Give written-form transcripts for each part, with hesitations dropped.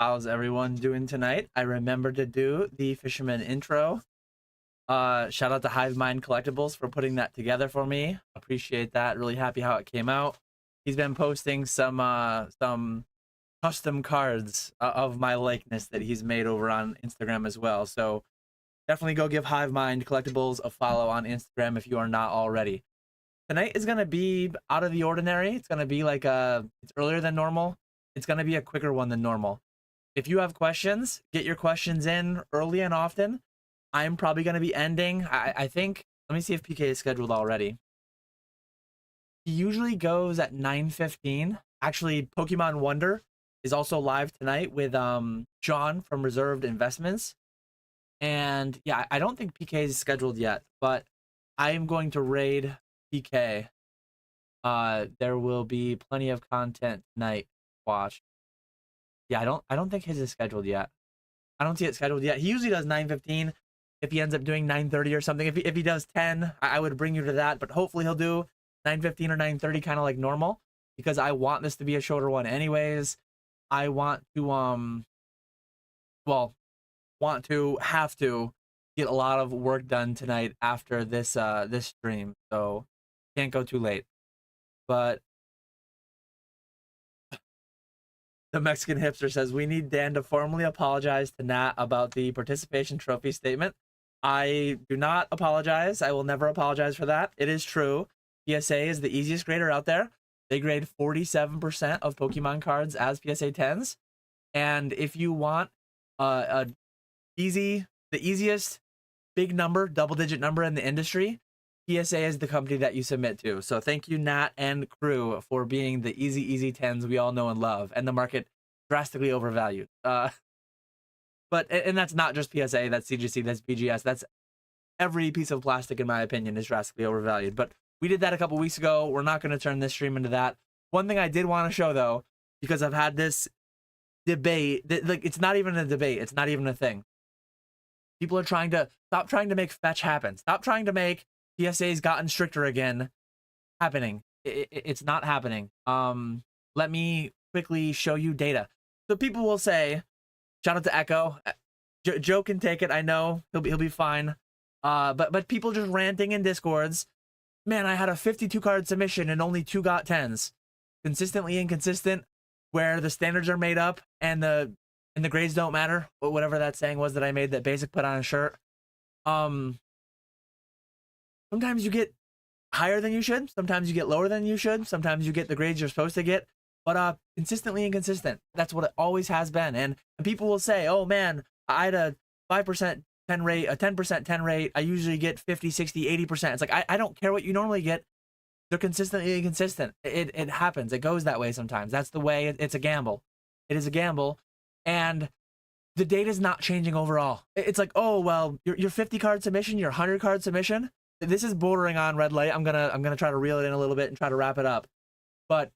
How's everyone doing tonight? I remembered to do the fisherman intro. Shout out to Hive Mind Collectibles for putting that together for me. Appreciate that. Really happy how it came out. He's been posting some custom cards of my likeness that he's made over on Instagram as well. So definitely go give Hive Mind Collectibles a follow on Instagram if you are not already. Tonight is gonna be out of the ordinary. It's gonna be like it's earlier than normal. It's gonna be a quicker one than normal. If you have questions, get your questions in early and often. I'm probably going to be ending. I think, let me see if PK is scheduled already. He usually goes at 9:15. Actually, Pokemon Wonder is also live tonight with John from Reserved Investments. And yeah, I don't think PK is scheduled yet, but I am going to raid PK. There will be plenty of content tonight to watch. Yeah, I don't think his is scheduled yet. I don't see it scheduled yet. He usually does 9:15. If he ends up doing 9:30 or something, if he does 10, I would bring you to that. But hopefully he'll do 9:15 or 9:30, kind of like normal, because I want this to be a shorter one anyways. I want to have to get a lot of work done tonight after this this stream, so can't go too late. But the Mexican hipster says, we need Dan to formally apologize to Nat about the participation trophy statement. I do not apologize. I will never apologize for that. It is true. PSA is the easiest grader out there. They grade 47% of Pokemon cards as PSA 10s. And if you want the easiest big number, double-digit number in the industry, PSA is the company that you submit to. So thank you, Nat and crew, for being the easy 10s we all know and love, and the market drastically overvalued. But that's not just PSA, that's CGC, that's BGS, that's every piece of plastic, in my opinion, is drastically overvalued. But we did that a couple weeks ago. We're not going to turn this stream into that. One thing I did want to show, though, because I've had this debate, like, it's not even a debate, it's not even a thing. People are trying to stop trying to make fetch happen. Stop trying to make PSA's gotten stricter again happening. It's not happening. Let me quickly show you data. So people will say, shout out to Echo. Joe can take it. I know he'll be fine. But people just ranting in Discords. Man, I had a 52 card submission and only 2 got 10s. Consistently inconsistent, where the standards are made up and the grades don't matter. Whatever that saying was that I made that Basic put on a shirt. Sometimes you get higher than you should. Sometimes you get lower than you should. Sometimes you get the grades you're supposed to get. But consistently inconsistent. That's what it always has been. And people will say, oh man, I had a 5% 10 rate, a 10% 10 rate. I usually get 50, 60, 80%. It's like, I don't care what you normally get. They're consistently inconsistent. It happens. It goes that way sometimes. That's the way. It's a gamble. It is a gamble. And the data is not changing overall. It's like, oh, well, your 50 card submission, your 100 card submission, this is bordering on red light. I'm gonna try to reel it in a little bit and try to wrap it up. But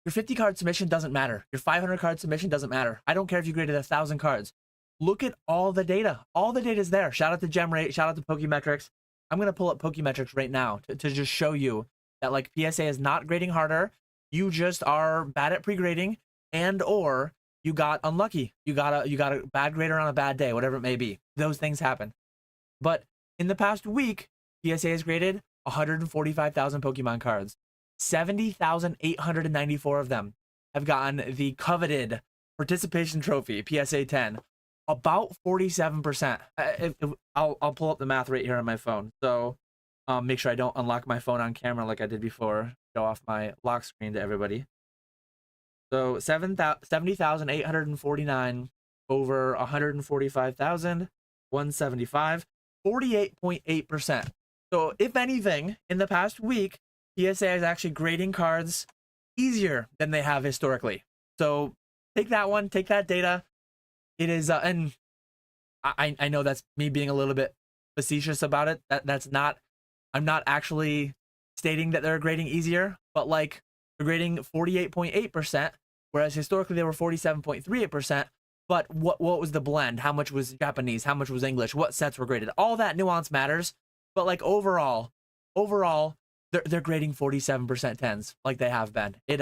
your 50 card submission doesn't matter. Your 500 card submission doesn't matter. I don't care if you graded 1,000 cards. Look at all the data. All the data is there. Shout out to GemRate. Shout out to Pokemetrics. I'm gonna pull up Pokemetrics right now to just show you that, like, PSA is not grading harder. You just are bad at pre-grading, and or you got unlucky. You got a bad grader on a bad day, whatever it may be. Those things happen. But in the past week, PSA has graded 145,000 Pokemon cards. 70,894 of them have gotten the coveted participation trophy, PSA 10. About 47%. I'll pull up the math right here on my phone. So make sure I don't unlock my phone on camera like I did before. Show off my lock screen to everybody. So 70,849 over 145,000, 175. 48.8%. So if anything, in the past week, PSA is actually grading cards easier than they have historically. So take that one, take that data. It is, and I know that's me being a little bit facetious about it. That's not, I'm not actually stating that they're grading easier, but like they're grading 48.8%, whereas historically they were 47.38%. But what was the blend? How much was Japanese? How much was English? What sets were graded? All that nuance matters. But like overall, they're grading 47% 10s like they have been. It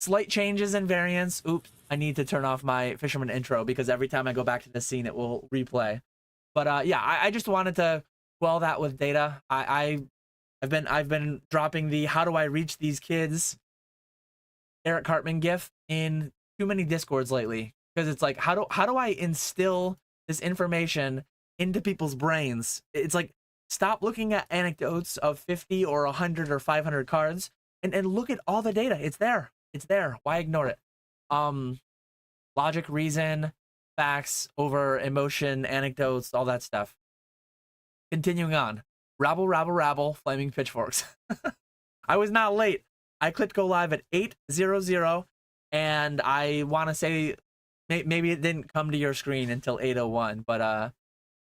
slight changes in variance. Oops, I need to turn off my fisherman intro because every time I go back to the scene, it will replay. But yeah, I just wanted to quell that with data. I've been dropping the how do I reach these kids Eric Cartman gif in too many discords lately because it's like how do I instill this information into people's brains? It's like stop looking at anecdotes of 50 or 100 or 500 cards and look at all the data. It's there. It's there. Why ignore it? Logic, reason, facts over emotion, anecdotes, all that stuff. Continuing on. Rabble, rabble, rabble, flaming pitchforks. I was not late. I clicked go live at 8:00, and I want to say maybe it didn't come to your screen until 8:01, but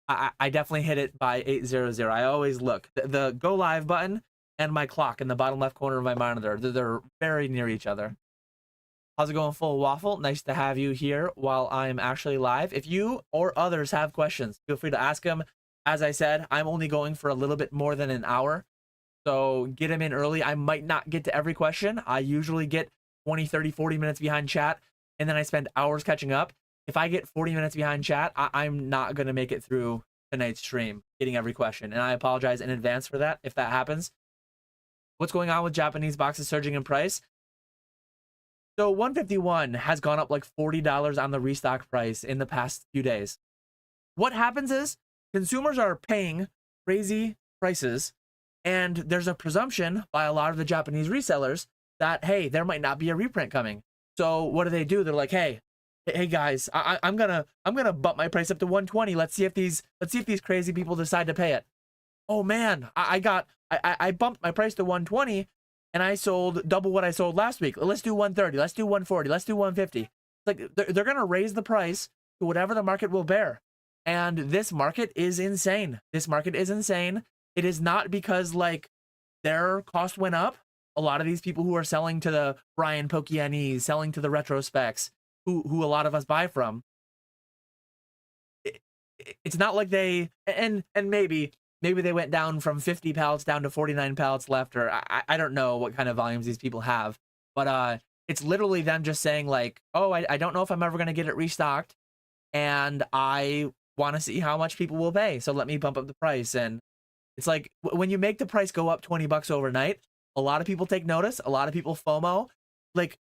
I definitely hit it by 8:00. I always look. The go live button and my clock in the bottom left corner of my monitor, they're very near each other. How's it going, Full Waffle? Nice to have you here while I'm actually live. If you or others have questions, feel free to ask them. As I said, I'm only going for a little bit more than an hour, so get them in early. I might not get to every question. I usually get 20, 30, 40 minutes behind chat, and then I spend hours catching up. If I get 40 minutes behind chat, I'm not going to make it through tonight's stream getting every question, and I apologize in advance for that if that happens. What's going on with Japanese boxes surging in price? So 151 has gone up like $40 on the restock price in the past few days. What happens is consumers are paying crazy prices, and there's a presumption by a lot of the Japanese resellers that, hey, there might not be a reprint coming. So what do? They're like, hey guys, I'm gonna bump my price up to 120. Let's see if these crazy people decide to pay it. Oh man, I bumped my price to 120 and I sold double what I sold last week. Let's do 130. Let's do 140. Let's do 150. Like they're gonna raise the price to whatever the market will bear. And this market is insane. This market is insane. It is not because like their cost went up. A lot of these people who are selling to the Brian Pokianis, selling to the retrospecs, who a lot of us buy from, it's not like they and maybe they went down from 50 pallets down to 49 pallets left, or I don't know what kind of volumes these people have, but it's literally them just saying like, oh, I don't know if I'm ever going to get it restocked, and I want to see how much people will pay, so let me bump up the price. And it's like when you make the price go up $20 overnight, a lot of people take notice, a lot of people FOMO. Like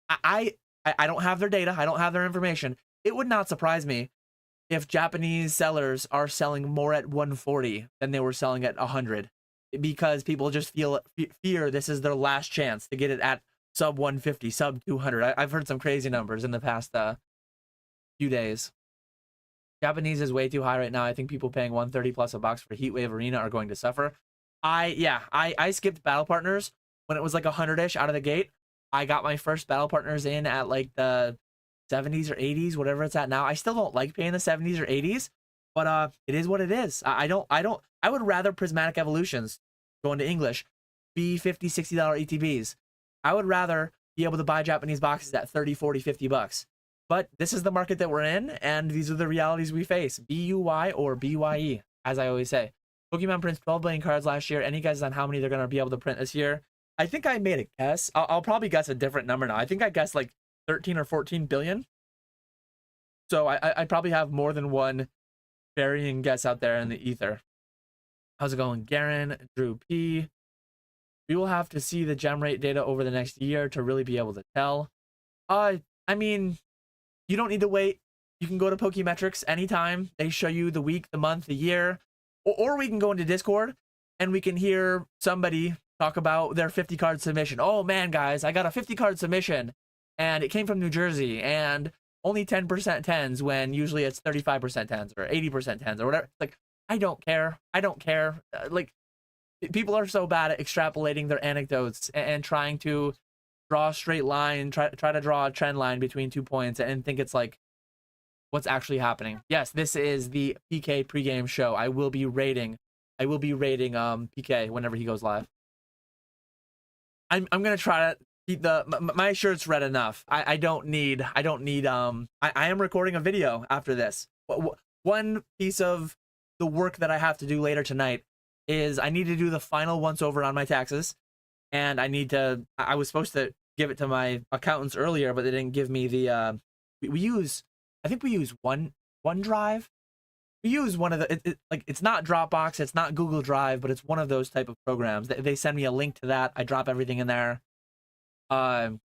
I don't have their data, I don't have their information. It would not surprise me if Japanese sellers are selling more at 140 than they were selling at 100, because people just fear this is their last chance to get it at sub 150, sub 200. I've heard some crazy numbers in the past few days. Japanese is way too high right now. I think people paying 130 plus a box for Heatwave Arena are going to suffer. I skipped battle partners when it was like 100-ish out of the gate. I got my first battle partners in at like the 70s or 80s, whatever it's at now. I still don't like paying the 70s or 80s, but it is what it is. I would rather Prismatic Evolutions, going to English, be $50, $60 ETBs. I would rather be able to buy Japanese boxes at 30, 40, 50 bucks. But this is the market that we're in, and these are the realities we face. BUY or BYE, as I always say. Pokemon prints 12 billion cards last year. Any guesses on how many they're going to be able to print this year? I think I made a guess. I'll probably guess a different number now. I think I guessed like 13 or 14 billion. So I probably have more than one varying guess out there in the ether. How's it going, Garen? Drew P. We will have to see the gem rate data over the next year to really be able to tell. I mean, you don't need to wait. You can go to Pokemetrics anytime. They show you the week, the month, the year. Or we can go into Discord and we can hear somebody talk about their 50 card submission. Oh man, guys, I got a 50 card submission and it came from New Jersey and only 10% 10s when usually it's 35% 10s or 80% 10s or whatever. Like, I don't care. I don't care. Like, people are so bad at extrapolating their anecdotes and trying to draw a straight line, try to draw a trend line between 2 points and think it's like what's actually happening. Yes, this is the PK pregame show. I will be rating PK whenever he goes live. I'm gonna try to keep my shirt's red enough. I am recording a video after this. One piece of the work that I have to do later tonight is I need to do the final once over on my taxes, and I was supposed to give it to my accountants earlier, but they didn't give me the we use, I think we use OneDrive. We use one of the like, it's not Dropbox, it's not Google Drive, but it's one of those type of programs. They send me a link to that. I drop everything in there. But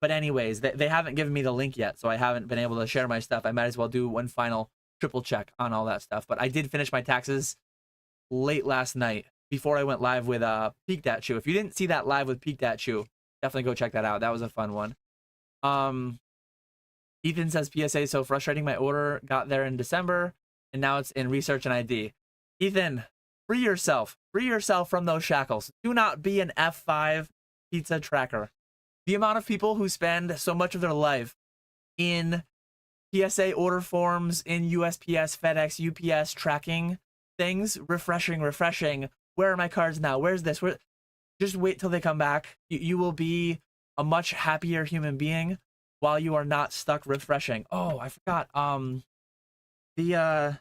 anyways, they haven't given me the link yet, so I haven't been able to share my stuff. I might as well do one final triple check on all that stuff. But I did finish my taxes late last night before I went live with Peak That Shoe. If you didn't see that live with Peak That Shoe, definitely go check that out. That was a fun one. Ethan says PSA so frustrating. My order got there in December and now it's in research and ID. Ethan, free yourself. Free yourself from those shackles. Do not be an F5 pizza tracker. The amount of people who spend so much of their life in PSA order forms, in USPS, FedEx, UPS tracking things, refreshing. Where are my cards now? Where's this? Where? Just wait till they come back. You will be a much happier human being while you are not stuck refreshing. Oh, I forgot. The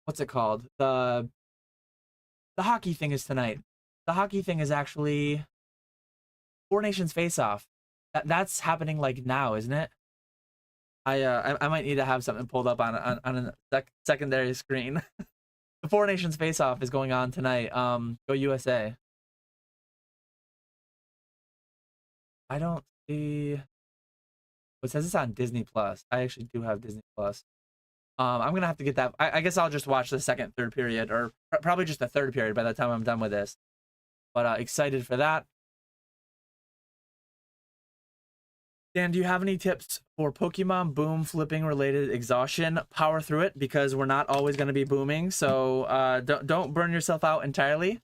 what's it called? The hockey thing is tonight. The hockey thing is actually Four Nations Face Off. That's happening like now, isn't it? I might need to have something pulled up on a secondary screen. The Four Nations Face Off is going on tonight. Go USA. I don't see. It says it's on Disney Plus. I actually do have Disney Plus. I'm gonna have to get that. I guess I'll just watch the second, third period, or probably just the third period by the time I'm done with this. But excited for that. Dan, do you have any tips for Pokemon boom flipping related exhaustion? Power through it because we're not always going to be booming. So don't burn yourself out entirely,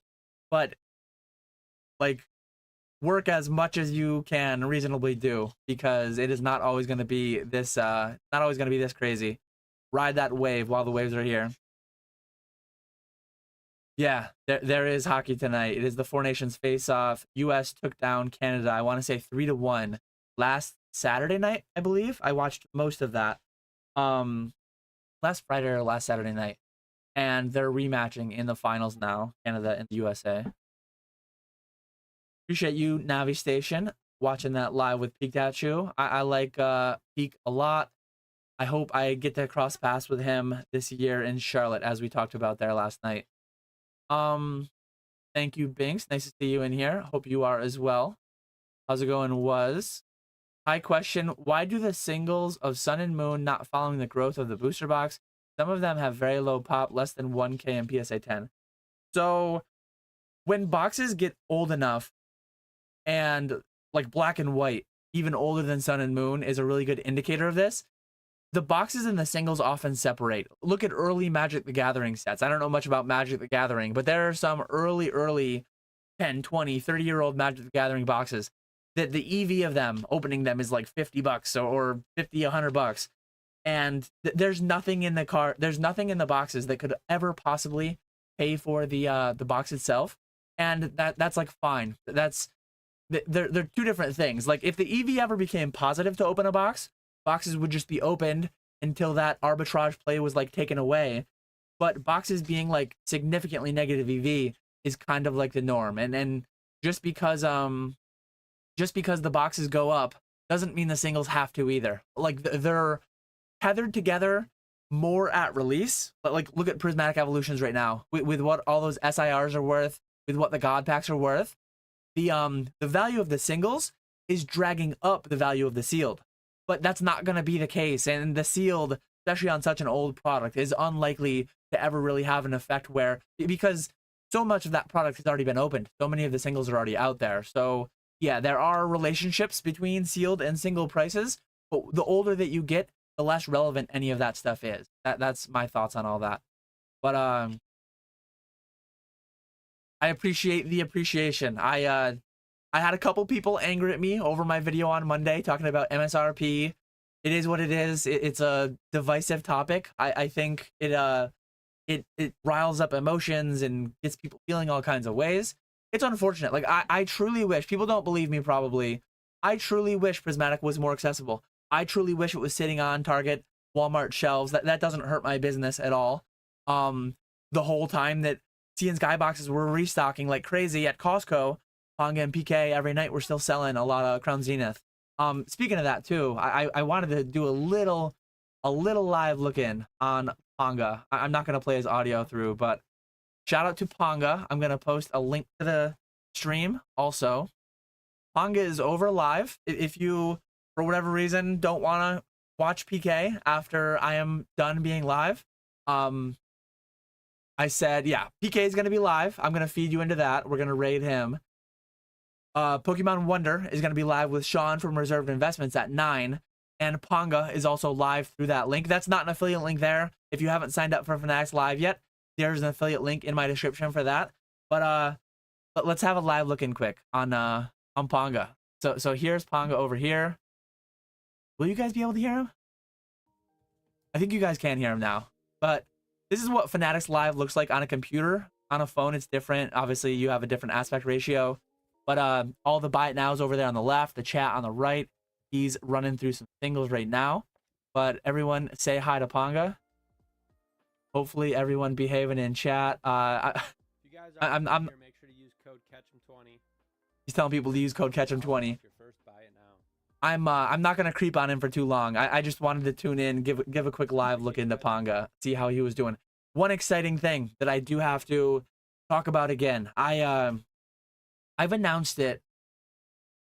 but like work as much as you can reasonably do because it is not always going to be this crazy. Ride that wave while the waves are here. Yeah, there is hockey tonight. It is the Four Nations face-off. US took down Canada. I want to say 3-1 last Saturday night, I believe. I watched most of that. Last Friday or last Saturday night. And they're rematching in the finals now, Canada and the USA. Appreciate you, Navi Station, watching that live with Peak That Shoe. I like Peak a lot. I hope I get to cross paths with him this year in Charlotte, as we talked about there last night. Thank you, Binks. Nice to see you in here. Hope you are as well. How's it going, Was? High question. Why do the singles of Sun and Moon not following the growth of the booster box? Some of them have very low pop, less than 1K in PSA 10. So when boxes get old enough, and like black and white, even older than Sun and Moon, is a really good indicator of this. The boxes and the singles often separate. Look at early Magic the Gathering sets. I don't know much about Magic the Gathering, but there are some early 10, 20, 30-year-old Magic the Gathering boxes that the EV of them, opening them, is like $50 or $50, $100. And there's nothing in the there's nothing in the boxes that could ever possibly pay for the box itself. And that's like fine. They're two different things. Like if the EV ever became positive to open a box, boxes would just be opened until that arbitrage play was like taken away. But boxes being like significantly negative EV is kind of like the norm. And just because the boxes go up doesn't mean the singles have to either. Like they're tethered together more at release. But like look at Prismatic Evolutions right now with what all those SIRs are worth, with what the God Packs are worth. The value of the singles is dragging up the value of the sealed. But that's not going to be the case. And the sealed, especially on such an old product, is unlikely to ever really have an effect because so much of that product has already been opened. So many of the singles are already out there. So yeah, there are relationships between sealed and single prices, but the older that you get, the less relevant any of that stuff is. That's my thoughts on all that. But I appreciate the appreciation. I had a couple people angry at me over my video on Monday talking about MSRP. It is what it is. It's a divisive topic. I think it riles up emotions and gets people feeling all kinds of ways. It's unfortunate. Like I truly wish, people don't believe me probably, I truly wish Prismatic was more accessible. I truly wish it was sitting on Target, Walmart shelves. That doesn't hurt my business at all. The whole time that Sea and Sky boxes were restocking like crazy at Costco, Ponga and PK every night. We're still selling a lot of Crown Zenith. Speaking of that too, I wanted to do a little live look in on Ponga. I'm not gonna play his audio through, but shout out to Ponga. I'm gonna post a link to the stream also. Ponga is over live. If you, for whatever reason, don't want to watch PK after I am done being live, I said, yeah, PK is going to be live. I'm going to feed you into that. We're going to raid him. Pokemon Wonder is going to be live with Sean from Reserved Investments at 9. And Ponga is also live through that link. That's not an affiliate link there. If you haven't signed up for Fanatics Live yet, there's an affiliate link in my description for that. But let's have a live look in quick on Ponga. So here's Ponga over here. Will you guys be able to hear him? I think you guys can hear him now. But this is what Fanatics Live looks like on a computer. On a phone, it's different. Obviously, you have a different aspect ratio. But all the buy it nows over there on the left, the chat on the right. He's running through some singles right now. But everyone say hi to Ponga. Hopefully, everyone behaving in chat. If you guys are here, make sure to use code CATCHEM20. He's telling people to use code CATCHEM20. I'm not gonna creep on him for too long. I just wanted to tune in, give a quick live look into Ponga, see how he was doing. One exciting thing that I do have to talk about again. I've announced it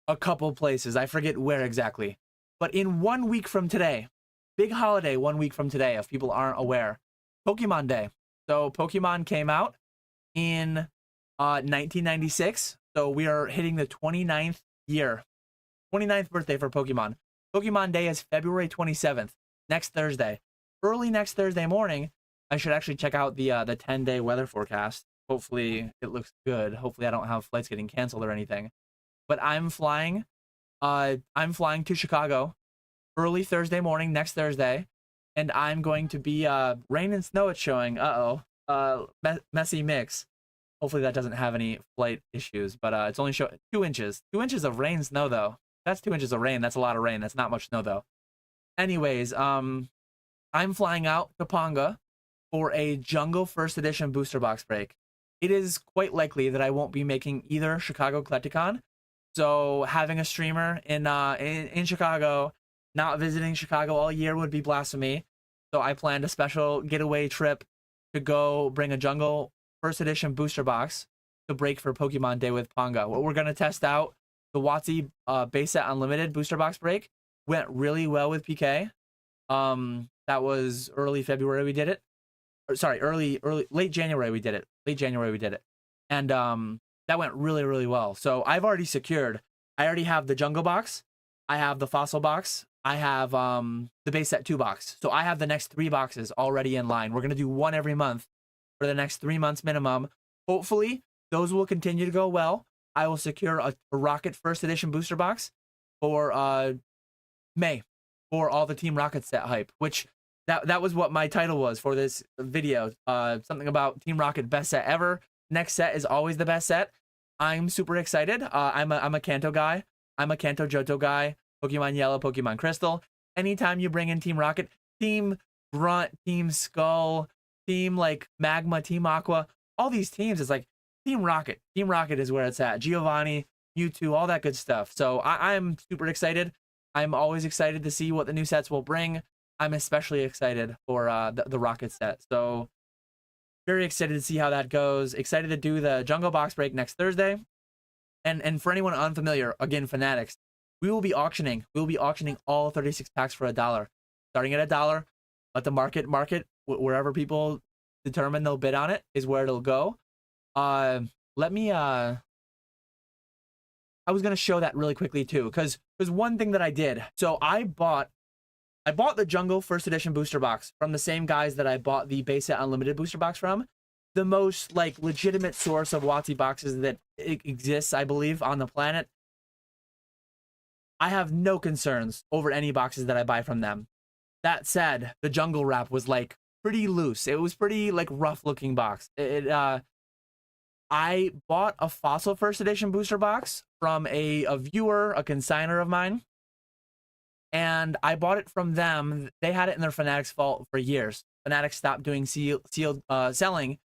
a couple places. I forget where exactly, but in 1 week from today, big holiday 1 week from today, if people aren't aware, Pokemon Day. So Pokemon came out in 1996. So we are hitting the 29th year. 29th birthday for Pokemon. Pokemon Day is February 27th, next Thursday. Early next Thursday morning, I should actually check out the 10-day weather forecast. Hopefully it looks good. Hopefully I don't have flights getting canceled or anything. But I'm flying to Chicago early Thursday morning, next Thursday, and I'm going to be rain and snow it's showing. Messy mix. Hopefully that doesn't have any flight issues, but it's only showing 2 inches. 2 inches of rain snow though. That's 2 inches of rain. That's a lot of rain. That's not much snow though. Anyways, I'm flying out to Ponga for a Jungle First Edition booster box break. It is quite likely that I won't be making either Chicago Collecticon. So having a streamer in Chicago, not visiting Chicago all year would be blasphemy. So I planned a special getaway trip to go bring a Jungle First Edition booster box to break for Pokemon Day with Ponga. What we're gonna test out. The WotC base set unlimited booster box break went really well with PK. That was early February we did it. Or, sorry, late January we did it. And that went really, really well. So I've already secured. I already have the Jungle box. I have the Fossil box. I have the base set 2 box. So I have the next 3 boxes already in line. We're gonna do one every month for the next 3 months minimum. Hopefully those will continue to go well. I will secure a Rocket First Edition booster box for May for all the Team Rocket set hype, which that was what my title was for this video. Something about Team Rocket best set ever. Next set is always the best set. I'm super excited. I'm a Kanto guy. I'm a Kanto Johto guy. Pokemon Yellow, Pokemon Crystal. Anytime you bring in Team Rocket, Team Grunt, Team Skull, Team like Magma, Team Aqua, all these teams, it's like Team Rocket. Team Rocket is where it's at. Giovanni, Mewtwo, all that good stuff. So I'm super excited. I'm always excited to see what the new sets will bring. I'm especially excited for the Rocket set. So very excited to see how that goes. Excited to do the Jungle Box break next Thursday. And for anyone unfamiliar, again, Fanatics, we will be auctioning all 36 packs for $1. Starting at $1. Let the market wherever people determine they'll bid on it is where it'll go. Let me I was gonna show that really quickly too, because there's one thing that I did. So I bought the Jungle First Edition booster box from the same guys that I bought the base set unlimited booster box from. The most like legitimate source of WotC boxes that exists, I believe, on the planet. I have no concerns over any boxes that I buy from them. That said, the Jungle wrap was like pretty loose. It was pretty like rough looking box. I bought a Fossil First Edition booster box from a viewer, a consigner of mine. And I bought it from them. They had it in their Fanatics vault for years. Fanatics stopped doing sealed selling.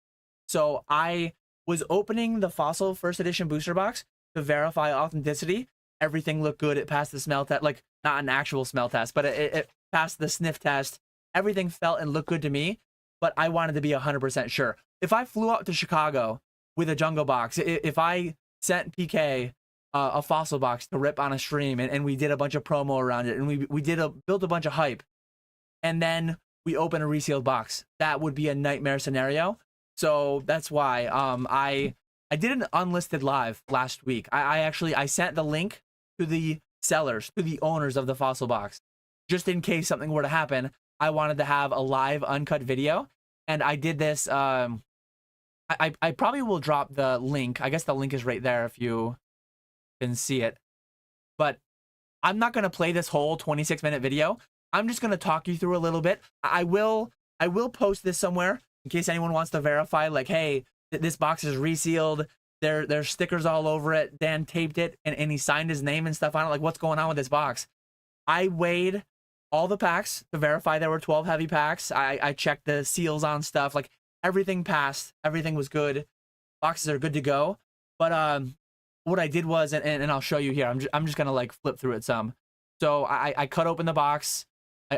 So I was opening the Fossil First Edition booster box to verify authenticity. Everything looked good. It passed the smell test, like not an actual smell test, but it passed the sniff test. Everything felt and looked good to me, but I wanted to be 100% sure. If I flew out to Chicago with a jungle box, if I sent PK a fossil box to rip on a stream, and we did a bunch of promo around it, and we built a bunch of hype, and then we open a resealed box, that would be a nightmare scenario. So that's why I did an unlisted live last week. I sent the link to the sellers, to the owners of the fossil box, just in case something were to happen. I wanted to have a live uncut video, and I did this. I probably will drop the link. I guess the link is right there if you can see it. But I'm not gonna play this whole 26-minute video. I'm just gonna talk you through a little bit. I will post this somewhere in case anyone wants to verify, like, hey, this box is resealed. There's stickers all over it. Dan taped it and he signed his name and stuff on it. Like, what's going on with this box? I weighed all the packs to verify there were 12 heavy packs. I checked the seals on stuff. Like, everything passed. Everything was good. Boxes are good to go. But what I did was, and I'll show you here. I'm just gonna like flip through it some. So I cut open the box.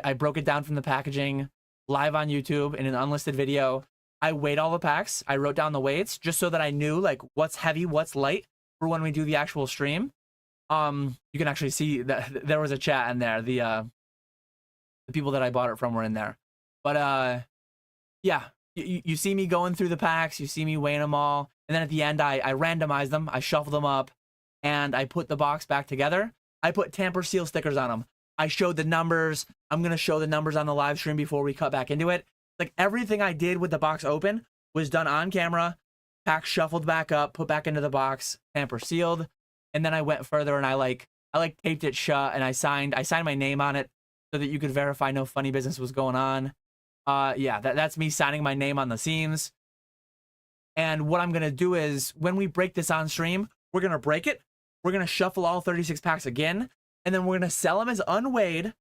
I broke it down from the packaging live on YouTube in an unlisted video. I weighed all the packs. I wrote down the weights just so that I knew like what's heavy, what's light for when we do the actual stream. You can actually see that there was a chat in there. The people that I bought it from were in there. But yeah, you see me going through the packs. You see me weighing them all. And then at the end, I randomized them. I shuffled them up and I put the box back together. I put tamper seal stickers on them. I showed the numbers. I'm going to show the numbers on the live stream before we cut back into it. Like, everything I did with the box open was done on camera, pack shuffled back up, put back into the box, tamper sealed. And then I went further and I taped it shut, and I signed my name on it so that you could verify no funny business was going on. Yeah, that's me signing my name on the seams. And what I'm going to do is, when we break this on stream, we're going to break it. We're going to shuffle all 36 packs again, and then we're going to sell them as unweighed,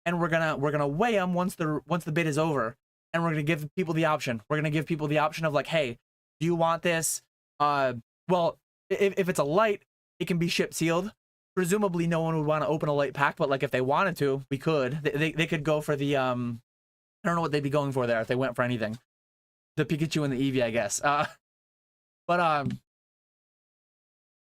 and we're going to weigh them once the bid is over. And we're going to give people the option. We're going to give people the option of like, hey, do you want this? Well, if it's a light, it can be shipped sealed. Presumably no one would want to open a light pack, but like if they wanted to, we could. They could go for the, I don't know what they'd be going for there if they went for anything. The Pikachu and the Eevee, I guess. But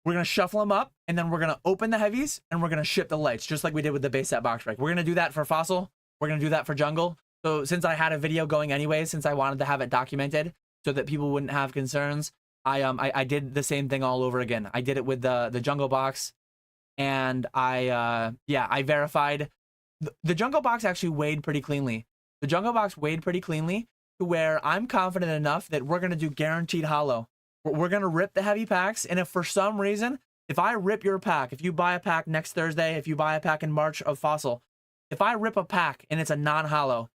we're going to shuffle them up, and then we're going to open the heavies, and we're going to ship the lights, just like we did with the base set box break. We're going to do that for Fossil. We're going to do that for Jungle. So since I had a video going anyway, since I wanted to have it documented so that people wouldn't have concerns, I did the same thing all over again. I did it with the Jungle box, and I verified. The Jungle box actually weighed pretty cleanly. The Jungle box weighed pretty cleanly to where I'm confident enough that we're going to do guaranteed hollow. We're going to rip the heavy packs, and if for some reason, if I rip your pack, if you buy a pack next Thursday, if you buy a pack in March of Fossil, if I rip a pack and it's a non-hollow,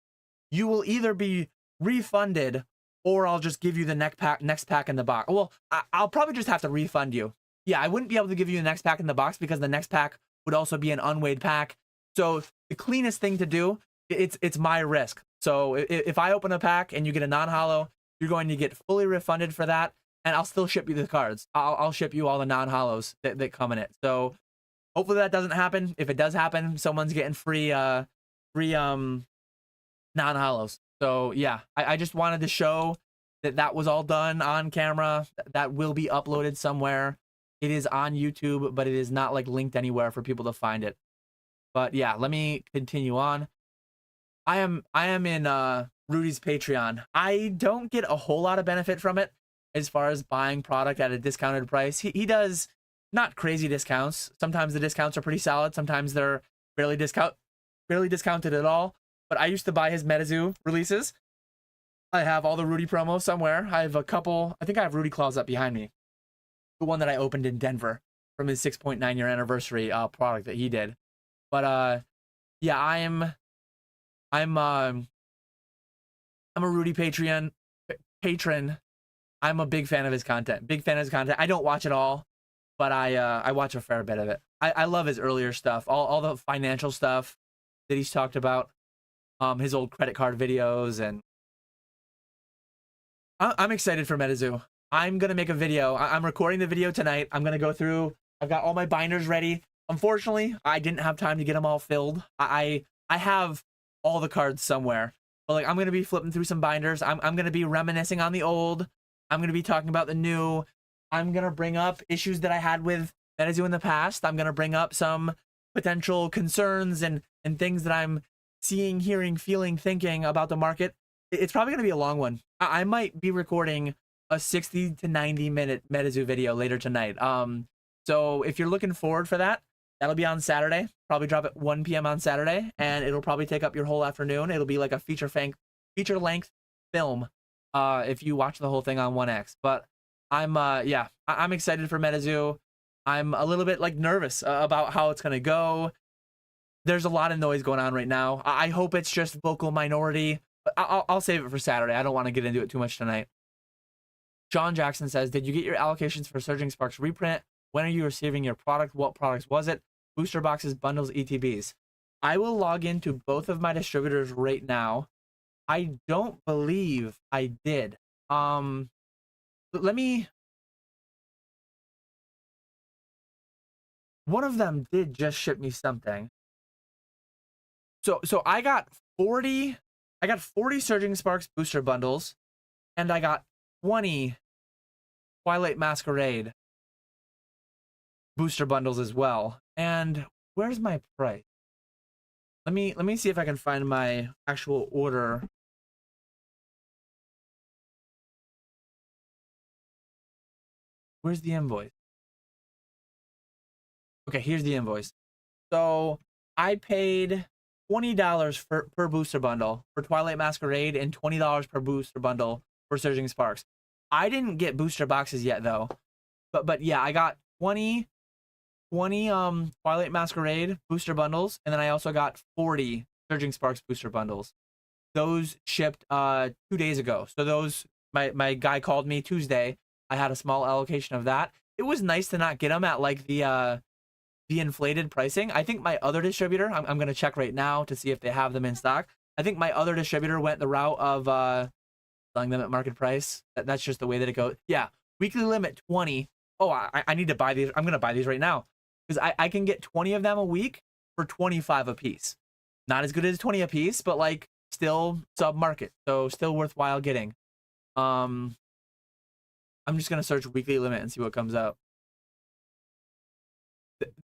you will either be refunded or I'll just give you the next pack in the box. Well, I'll probably just have to refund you. Yeah, I wouldn't be able to give you the next pack in the box because the next pack would also be an unweighed pack. So the cleanest thing to do, it's my risk. So if I open a pack and you get a non-hollow, you're going to get fully refunded for that, and I'll still ship you the cards. I'll ship you all the non-hollows that come in it. So hopefully that doesn't happen. If it does happen, someone's getting free non-hollows. So yeah, I just wanted to show that was all done on camera. That will be uploaded somewhere. It is on YouTube, but it is not like linked anywhere for people to find it. But yeah, let me continue on. I am in Rudy's Patreon. I don't get a whole lot of benefit from it as far as buying product at a discounted price. He does not crazy discounts. Sometimes the discounts are pretty solid. Sometimes they're barely discounted at all. But I used to buy his Metazoo releases. I have all the Rudy promos somewhere. I have a couple. I think I have Rudy Claws up behind me. The one that I opened in Denver from his 6.9 year anniversary product that he did. But yeah, I'm a Rudy patron. I'm a big fan of his content. I don't watch it all, but I watch a fair bit of it. I love his earlier stuff, all the financial stuff that he's talked about. His old credit card videos, and I'm excited for Metazoo. I'm gonna make a video. I'm recording the video tonight. I'm gonna go through I've got all my binders ready. Unfortunately, I didn't have time to get them all filled. I have all the cards somewhere. But like I'm gonna be flipping through some binders. I'm gonna be reminiscing on the old. I'm gonna be talking about the new. I'm gonna bring up issues that I had with Metazoo in the past. I'm gonna bring up some potential concerns and things that I'm seeing, hearing, feeling, thinking about the market. It's probably gonna be a long one. I might be recording a 60 to 90 minute Metazoo video later tonight. So if you're looking forward for that, that'll be on Saturday. Probably drop at 1 p.m. on Saturday, and it'll probably take up your whole afternoon. It'll be like a feature length film if you watch the whole thing on 1X. But I'm I'm excited for Metazoo. I'm a little bit like nervous about how it's gonna go. There's a lot of noise going on right now. I hope it's just vocal minority. But I'll save it for Saturday. I don't want to get into it too much tonight. John Jackson says, did you get your allocations for Surging Sparks reprint? When are you receiving your product? What products was it? Booster boxes, bundles, ETBs. I will log into both of my distributors right now. I don't believe I did. Let me... One of them did just ship me something. So I got 40 Surging Sparks booster bundles, and I got 20 Twilight Masquerade booster bundles as well. And where's my price? Let me see if I can find my actual order. Where's the invoice? Okay, here's the invoice. So I paid $20 per booster bundle for Twilight Masquerade and $20 per booster bundle for Surging Sparks. I didn't get booster boxes yet though. But yeah, I got 20 Twilight Masquerade booster bundles, and then I also got 40 Surging Sparks booster bundles. Those shipped 2 days ago. So those my guy called me Tuesday. I had a small allocation of that. It was nice to not get them at like the inflated pricing. I think my other distributor, I'm going to check right now to see if they have them in stock. I think my other distributor went the route of selling them at market price. That's just the way that it goes. Yeah, weekly limit 20. Oh, I need to buy these. I'm going to buy these right now because I can get 20 of them a week for 25 a piece. Not as good as 20 a piece, but like still sub-market. So still worthwhile getting. I'm just going to search weekly limit and see what comes up.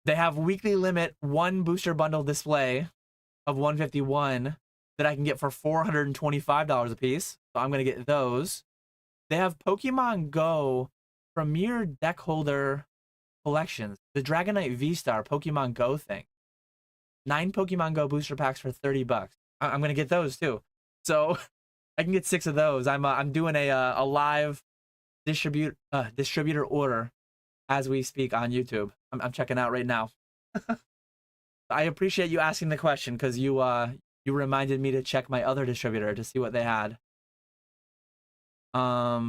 They have weekly limit 1 booster bundle display of 151 that I can get for $425 a piece. So I'm going to get those. They have Pokemon Go Premier Deck Holder collections. The Dragonite V-Star Pokemon Go thing. 9 Pokemon Go booster packs for $30. I'm going to get those too. So I can get 6 of those. I'm doing a live distributor order as we speak on YouTube. I'm checking out right now. I appreciate you asking the question because you reminded me to check my other distributor to see what they had. There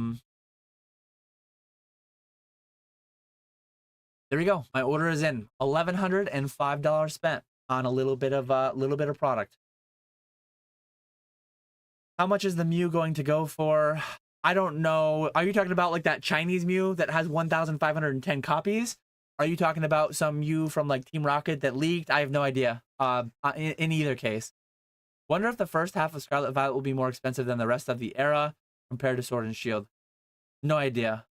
we go. My order is in. $1,105 spent on a little bit of product. How much is the Mew going to go for? I don't know. Are you talking about like that Chinese Mew that has 1,510 copies? Are you talking about some Mew from like Team Rocket that leaked? I have no idea. In either case. Wonder if the first half of Scarlet Violet will be more expensive than the rest of the era compared to Sword and Shield. No idea.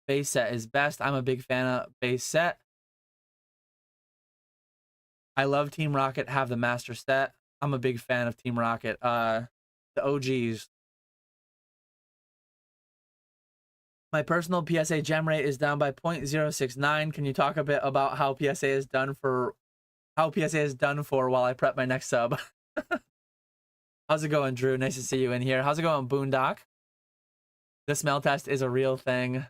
Base set is best. I'm a big fan of base set. I love Team Rocket have the master set. I'm a big fan of Team Rocket. The OGs. My personal PSA gem rate is down by 0.069. Can you talk a bit about how PSA is done for while I prep my next sub? How's it going, Drew? Nice to see you in here. How's it going, Boondock? The smell test is a real thing.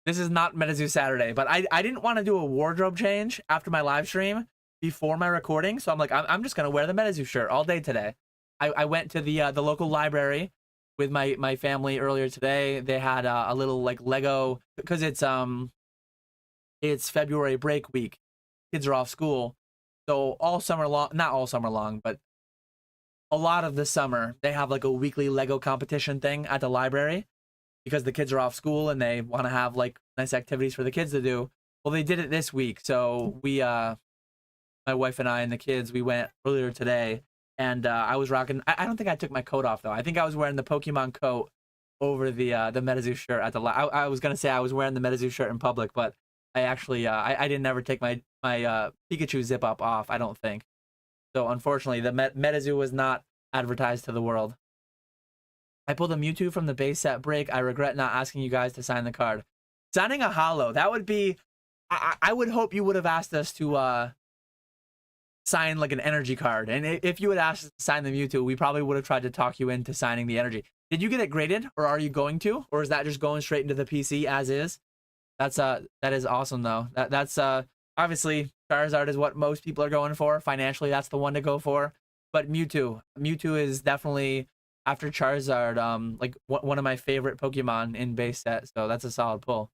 This is not Metazoo Saturday, but I didn't want to do a wardrobe change after my live stream before my recording, so I'm like, I'm just gonna wear the Metazoo shirt all day today. I went to the local library with my family earlier today. They had a little like Lego because it's February break week. Kids are off school, so all summer long, not all summer long, but a lot of the summer they have like a weekly Lego competition thing at the library because the kids are off school and they want to have like nice activities for the kids to do. Well, they did it this week, so we, my wife and I and the kids, we went earlier today, and I was rocking. I don't think I took my coat off though. I think I was wearing the Pokemon coat over the Metazoo shirt at the. I was gonna say I was wearing the Metazoo shirt in public, but I actually I didn't ever take my Pikachu zip up off. I don't think. So unfortunately, the Metazoo was not advertised to the world. I pulled a Mewtwo from the base set break. I regret not asking you guys to sign the card. Signing a holo, that would be. I would hope you would have asked us to sign like an energy card. And if you had asked us to sign the Mewtwo, we probably would have tried to talk you into signing the energy. Did you get it graded, or are you going to? Or is that just going straight into the PC as is? That is awesome though. That's obviously Charizard is what most people are going for. Financially, that's the one to go for. But Mewtwo is definitely, after Charizard, like one of my favorite Pokemon in base set. So that's a solid pull.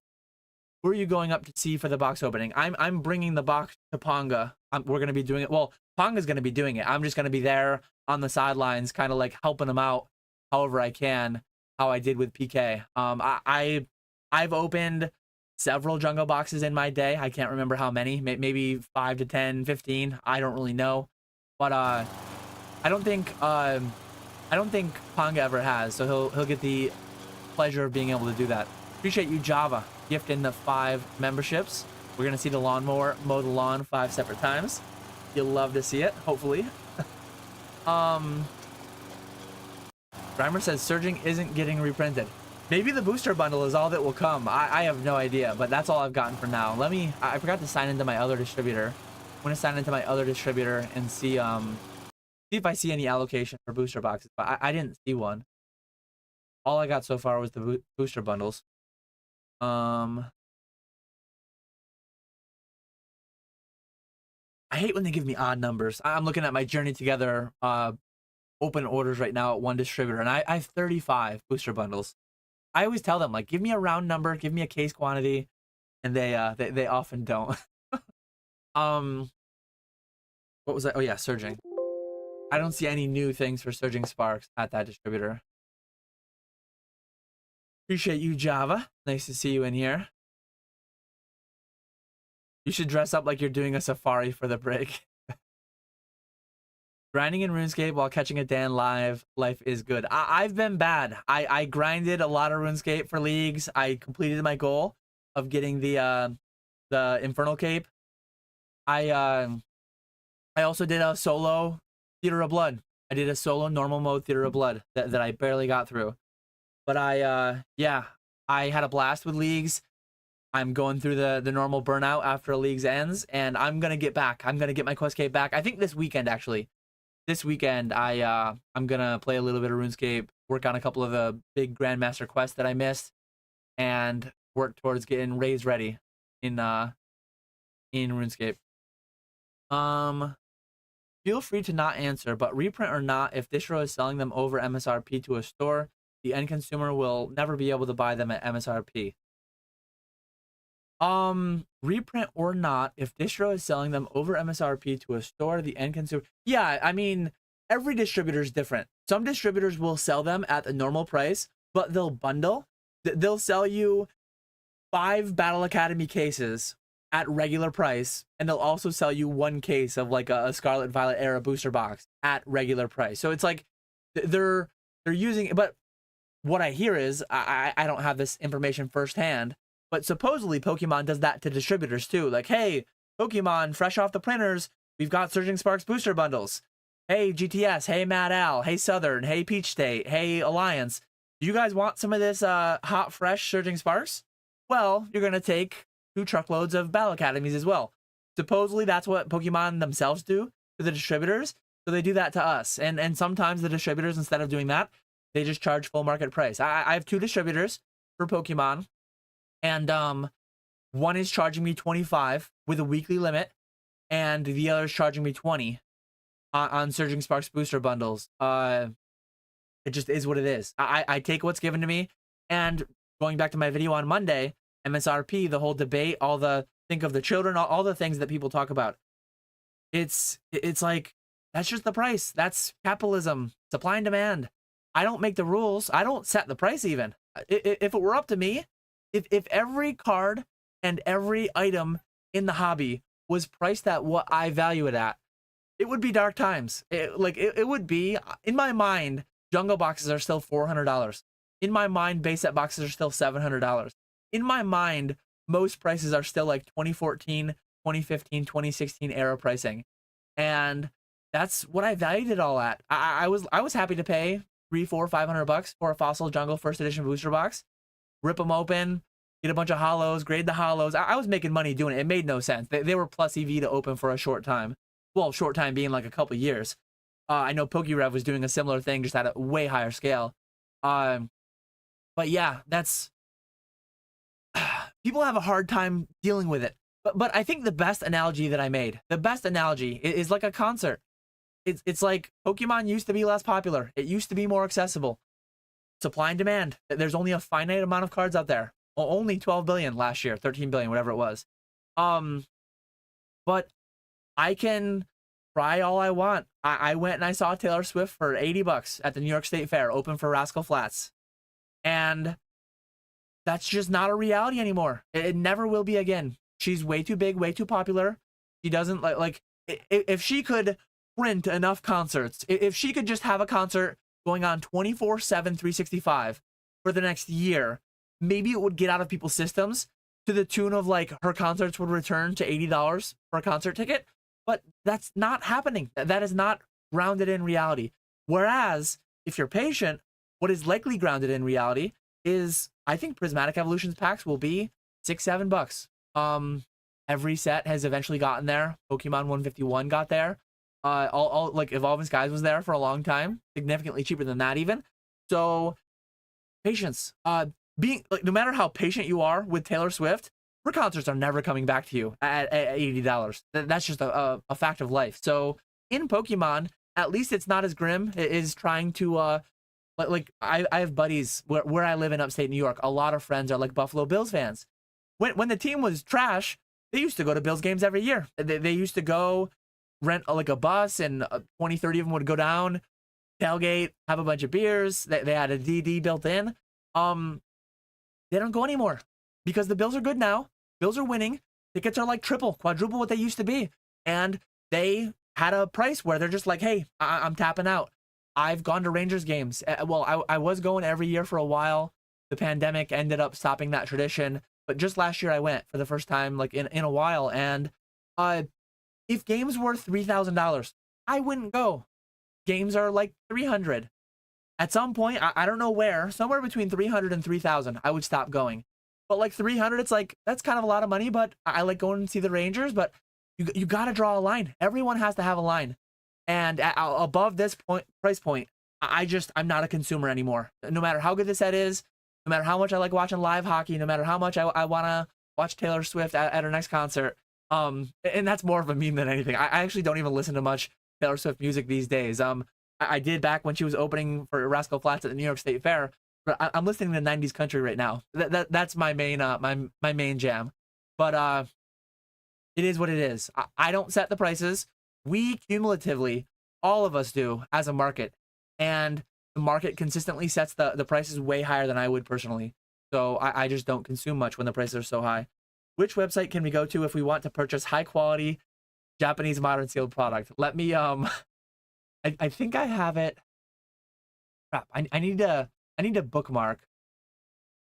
Who are you going up to see for the box opening? I'm bringing the box to Ponga. We're gonna be doing it. Well, Ponga's gonna be doing it. I'm just gonna be there on the sidelines, kind of like helping him out, however I can. How I did with PK. I've opened several jungle boxes in my day. I can't remember how many. Maybe 5 to 10, 15. I don't really know. But I don't think Ponga ever has. So he'll get the pleasure of being able to do that. Appreciate you, Java, gifting the 5 memberships. We're gonna see the lawnmower mow the lawn 5 separate times. You'll love to see it, hopefully. Grimer says Surging isn't getting reprinted. Maybe the booster bundle is all that will come. I have no idea, but that's all I've gotten for now. I forgot to sign into my other distributor. I'm gonna sign into my other distributor and see if I see any allocation for booster boxes, but I didn't see one. All I got so far was the booster bundles. I hate when they give me odd numbers. I'm looking at my Journey Together open orders right now at one distributor, and I have 35 booster bundles. I always tell them, like, give me a round number, give me a case quantity, and they often don't. What was that? Oh yeah, Surging. I don't see any new things for Surging Sparks at that distributor. Appreciate you, Java. Nice to see you in here. You should dress up like you're doing a safari for the break. Grinding in RuneScape while catching a Dan live. Life is good. I've been bad. I grinded a lot of RuneScape for leagues. I completed my goal of getting the Infernal Cape. I also did a solo Theater of Blood. I did a solo normal mode Theater of Blood that I barely got through. But yeah, I had a blast with leagues. I'm going through the normal burnout after a league's ends, and I'm gonna get back. I'm gonna get my quest cape back. I think this weekend, actually. This weekend, I'm gonna play a little bit of RuneScape, work on a couple of the big Grandmaster quests that I missed, and work towards getting raids ready in RuneScape. Feel free to not answer, but reprint or not, if distro is selling them over MSRP to a store, the end consumer will never be able to buy them at MSRP. Reprint or not, if distro is selling them over MSRP to a store, the end consumer. Yeah, I mean, every distributor is different. Some distributors will sell them at the normal price, but they'll bundle. They'll sell you 5 Battle Academy cases at regular price, and they'll also sell you 1 case of like a Scarlet Violet era booster box at regular price. So it's like they're using it, but what I hear is I don't have this information firsthand, but supposedly Pokemon does that to distributors too. Like, hey, Pokemon, fresh off the printers, we've got Surging Sparks booster bundles. Hey, GTS, hey, Mad Al, hey, Southern, hey, Peach State, hey, Alliance. Do you guys want some of this hot, fresh Surging Sparks? Well, you're going to take 2 truckloads of Battle Academies as well. Supposedly that's what Pokemon themselves do to the distributors. So they do that to us. And sometimes the distributors, instead of doing that, they just charge full market price. I have 2 distributors for Pokemon, and one is charging me 25 with a weekly limit, and the other is charging me 20 on Surging Sparks booster bundles. It just is what it is. I take what's given to me, and going back to my video on Monday, MSRP, the whole debate, all the think of the children, all the things that people talk about. It's like, that's just the price. That's capitalism, supply and demand. I don't make the rules. I don't set the price even. If it were up to me, If every card and every item in the hobby was priced at what I value it at, it would be dark times. It would be, in my mind, jungle boxes are still $400. In my mind, base set boxes are still $700. In my mind, most prices are still like 2014, 2015, 2016 era pricing. And that's what I valued it all at. I was happy to pay $300, $400, $500 for a Fossil Jungle first edition booster box, rip them open, get a bunch of hollows, grade the hollows. I was making money doing it. It made no sense. They were plus EV to open for a short time. Well, short time being like a couple years. I know PokeRev was doing a similar thing, just at a way higher scale. But yeah, that's people have a hard time dealing with it. But I think the best analogy that I made, the best analogy is like a concert. It's like Pokemon used to be less popular. It used to be more accessible. Supply and demand. There's only a finite amount of cards out there. Only 12 billion last year, 13 billion, whatever it was. But I can try all I want. I went and I saw Taylor Swift for $80 at the New York State Fair, open for Rascal Flatts. And that's just not a reality anymore. It never will be again. She's way too big, way too popular. She doesn't like if she could print enough concerts, if she could just have a concert going on 24/7, 365 for the next year, maybe it would get out of people's systems to the tune of like her concerts would return to $80 for a concert ticket. But that's not happening. That is not grounded in reality. Whereas if you're patient, what is likely grounded in reality is, I think Prismatic Evolutions packs will be $6, $7. Every set has eventually gotten there. Pokemon 151 got there. All like Evolving Skies was there for a long time, significantly cheaper than that even. So patience. Being like, no matter how patient you are with Taylor Swift, her concerts are never coming back to you at $80. That's just a fact of life. So in Pokemon, at least it's not as grim. It is trying to like I have buddies where I live in upstate New York. A lot of friends are like Buffalo Bills fans. When the team was trash, they used to go to Bills games every year. They used to go rent like a bus, and 20, 30 of them would go down, tailgate, have a bunch of beers. They had a DD built in. They don't go anymore because the Bills are good now. Bills are winning. Tickets are like triple, quadruple what they used to be. And they had a price where they're just like, hey, I'm tapping out. I've gone to Rangers games. Well, I was going every year for a while. The pandemic ended up stopping that tradition. But just last year I went for the first time like in a while. And if games were $3,000, I wouldn't go. Games are like $300. At some point, I don't know where, somewhere between $300 and $3,000, I would stop going. But like $300, it's like, that's kind of a lot of money, but I like going and see the Rangers. But you got to draw a line. Everyone has to have a line. And above this price point, I'm not a consumer anymore. No matter how good the set is, no matter how much I like watching live hockey, no matter how much I want to watch Taylor Swift at her next concert. And that's more of a meme than anything. I actually don't even listen to much Taylor Swift music these days. I did back when she was opening for Rascal Flatts at the New York State Fair, but I'm listening to 90s country right now. That's my main my main jam. But it is what it is. I don't set the prices. We cumulatively, all of us do as a market, and the market consistently sets the prices way higher than I would personally. So I just don't consume much when the prices are so high. Which website can we go to if we want to purchase high quality Japanese modern sealed product? Let me I think I have it. Crap, I need to bookmark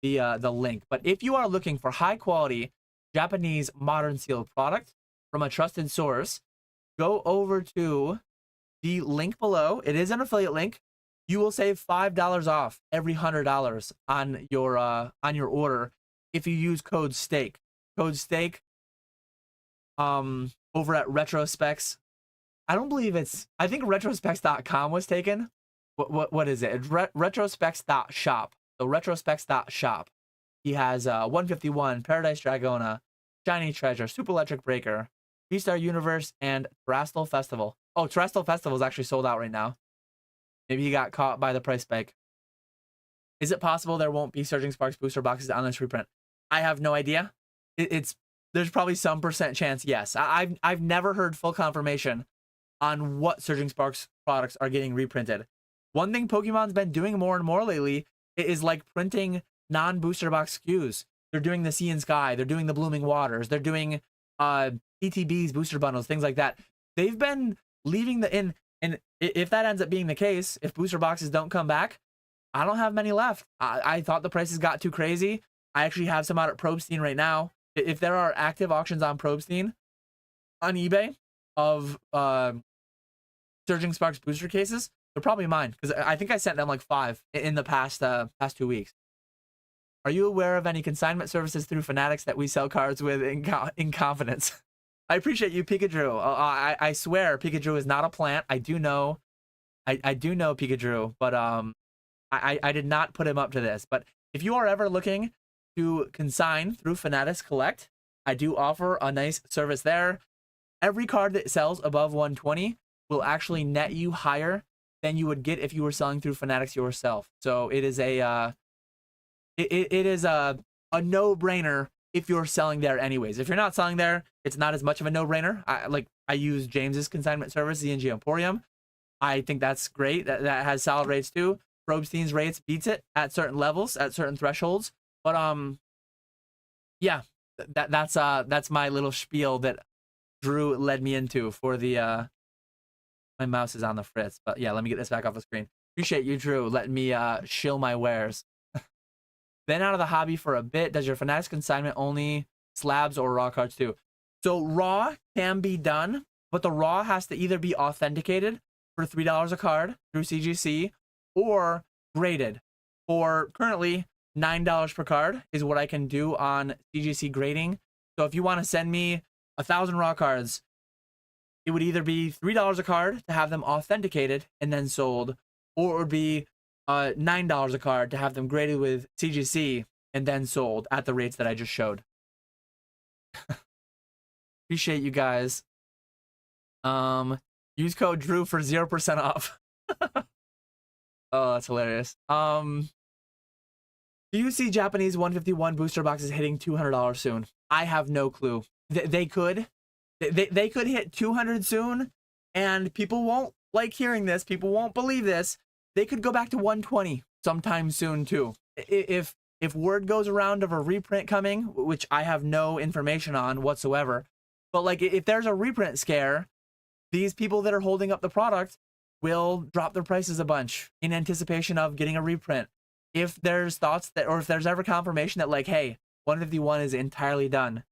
the link. But if you are looking for high quality Japanese modern sealed product from a trusted source, go over to the link below. It is an affiliate link. You will save $5 off every $100 on your order if you use code STAKE. Code STAKE over at Retrospecs. I don't believe I think retrospecs.com was taken. What is it? It's retrospecs.shop. So retrospecs.shop. He has 151, Paradise Dragona, Shiny Treasure, Super Electric Breaker, V-Star Universe, and Terastal Festival. Oh, Terastal Festival is actually sold out right now. Maybe he got caught by the price spike. Is it possible there won't be Surging Sparks booster boxes on this reprint? I have no idea. There's probably some percent chance, yes. I've never heard full confirmation on what Surging Sparks products are getting reprinted. One thing Pokemon's been doing more and more lately is like printing non-booster box SKUs. They're doing the Sea and Sky. They're doing the Blooming Waters. They're doing PTBs, booster bundles, things like that. They've been leaving the in, and if that ends up being the case, if booster boxes don't come back, I don't have many left. I thought the prices got too crazy. I actually have some out at Probstein right now. If there are active auctions on Probstein on eBay of Surging Sparks booster cases, they're probably mine, because I think I sent them like 5 in the past 2 weeks. Are you aware of any consignment services through Fanatics that we sell cards with in confidence? I appreciate you, Pikachu. I swear Pikachu is not a plant. I do know Pikachu, but I did not put him up to this. But if you are ever looking to consign through Fanatics Collect, I do offer a nice service there. Every card that sells above 120 will actually net you higher than you would get if you were selling through Fanatics yourself. So it is a it is a no-brainer if you're selling there anyways. If you're not selling there, it's not as much of a no-brainer. I use James's consignment service, ZNG Emporium. I think that's great. That has solid rates too. Probstein's rates beats it at certain levels, at certain thresholds. But yeah, that's my little spiel that Drew led me into for the my mouse is on the fritz. But yeah, let me get this back off the screen. Appreciate you, Drew, letting me shill my wares. Been out of the hobby for a bit. Does your Fanatics consignment only slabs or raw cards too? So raw can be done, but the raw has to either be authenticated for $3 a card through CGC or graded for currently $9 per card is what I can do on CGC grading. So if you want to send me 1,000 raw cards, it would either be $3 a card to have them authenticated and then sold, or it would be $9 a card to have them graded with CGC and then sold at the rates that I just showed. Appreciate you guys. Use code Drew for 0% off. Oh, that's hilarious. Do you see Japanese 151 booster boxes hitting $200 soon? I have no clue. They could. They could hit 200 soon, and people won't like hearing this. People won't believe this. They could go back to 120 sometime soon too. If word goes around of a reprint coming, which I have no information on whatsoever, but like if there's a reprint scare, these people that are holding up the product will drop their prices a bunch in anticipation of getting a reprint. If there's thoughts that, or if there's ever confirmation that like, hey, 151 is entirely done,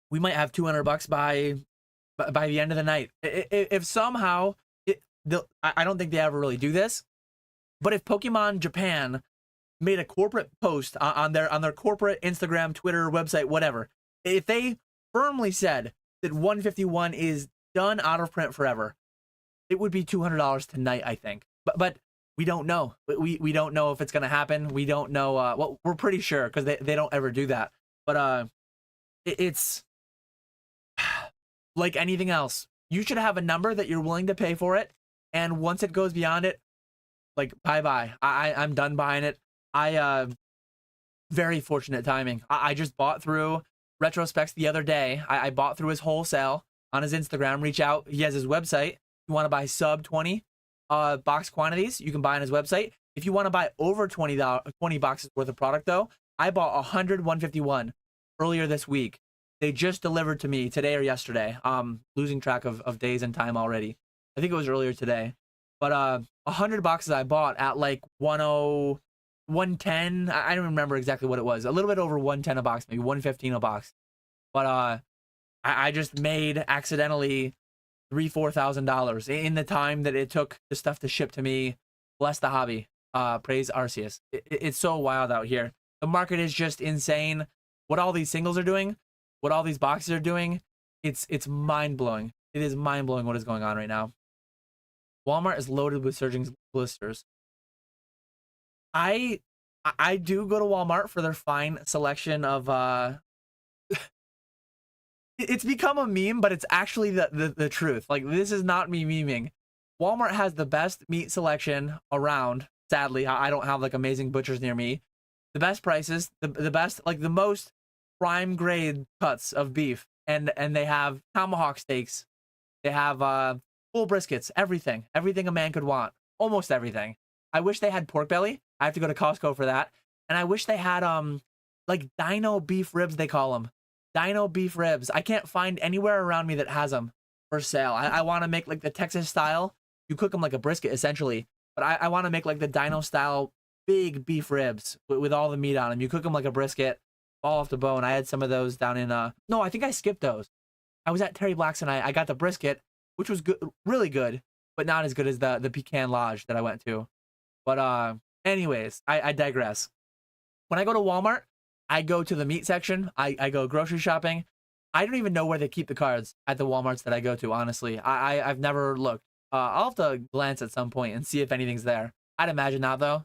we might have $200 by the end of the night. If somehow, I don't think they ever really do this, but if Pokemon Japan made a corporate post on their corporate Instagram, Twitter, website, whatever, if they firmly said that 151 is done, out of print forever, it would be $200 tonight, I think. But we don't know. We don't know if it's gonna happen. We don't know. Well, we're pretty sure because they don't ever do that. But it's like anything else. You should have a number that you're willing to pay for it, and once it goes beyond it, like bye. I'm done buying it. Very fortunate timing. I just bought through Retrospecs the other day. I bought through his wholesale on his Instagram. Reach out. He has his website. If you want to buy sub 20 box quantities, you can buy on his website. If you want to buy over 20 boxes worth of product though, I bought 151 earlier this week. They just delivered to me today or yesterday. Losing track of days and time already. I think it was earlier today. But 100 boxes I bought at like 110. I don't remember exactly what it was. A little bit over 110 a box, maybe 115 a box. But I just made accidentally $3,000-$4,000 in the time that it took the stuff to ship to me. Bless the hobby. Praise Arceus. It's so wild out here. The market is just insane. What all these singles are doing, what all these boxes are doing, it's mind-blowing. It is mind-blowing what is going on right now. Walmart is loaded with surging blisters. I do go to Walmart for their fine selection of it's become a meme, but it's actually the truth. Like, this is not me memeing. Walmart has the best meat selection around. Sadly, I don't have like amazing butchers near me. The best prices, the best, like the most prime grade cuts of beef, and they have tomahawk steaks. They have full briskets, everything a man could want, almost everything. I wish they had pork belly. I have to go to Costco for that. And I wish they had like dino beef ribs, they call them. Dino beef ribs. I can't find anywhere around me that has them for sale. I want to make like the Texas style. You cook them like a brisket essentially, but I want to make like the dino style big beef ribs with all the meat on them. You cook them like a brisket, all off the bone. I had some of those down in no, I think I skipped those. I was at Terry Black's and I got the brisket, which was good, really good, but not as good as the pecan lodge that I went to. But anyways, I digress. When I go to Walmart, I go to the meat section. I go grocery shopping. I don't even know where they keep the cards at the Walmarts that I go to, honestly. I've never looked. I'll have to glance at some point and see if anything's there. I'd imagine not, though.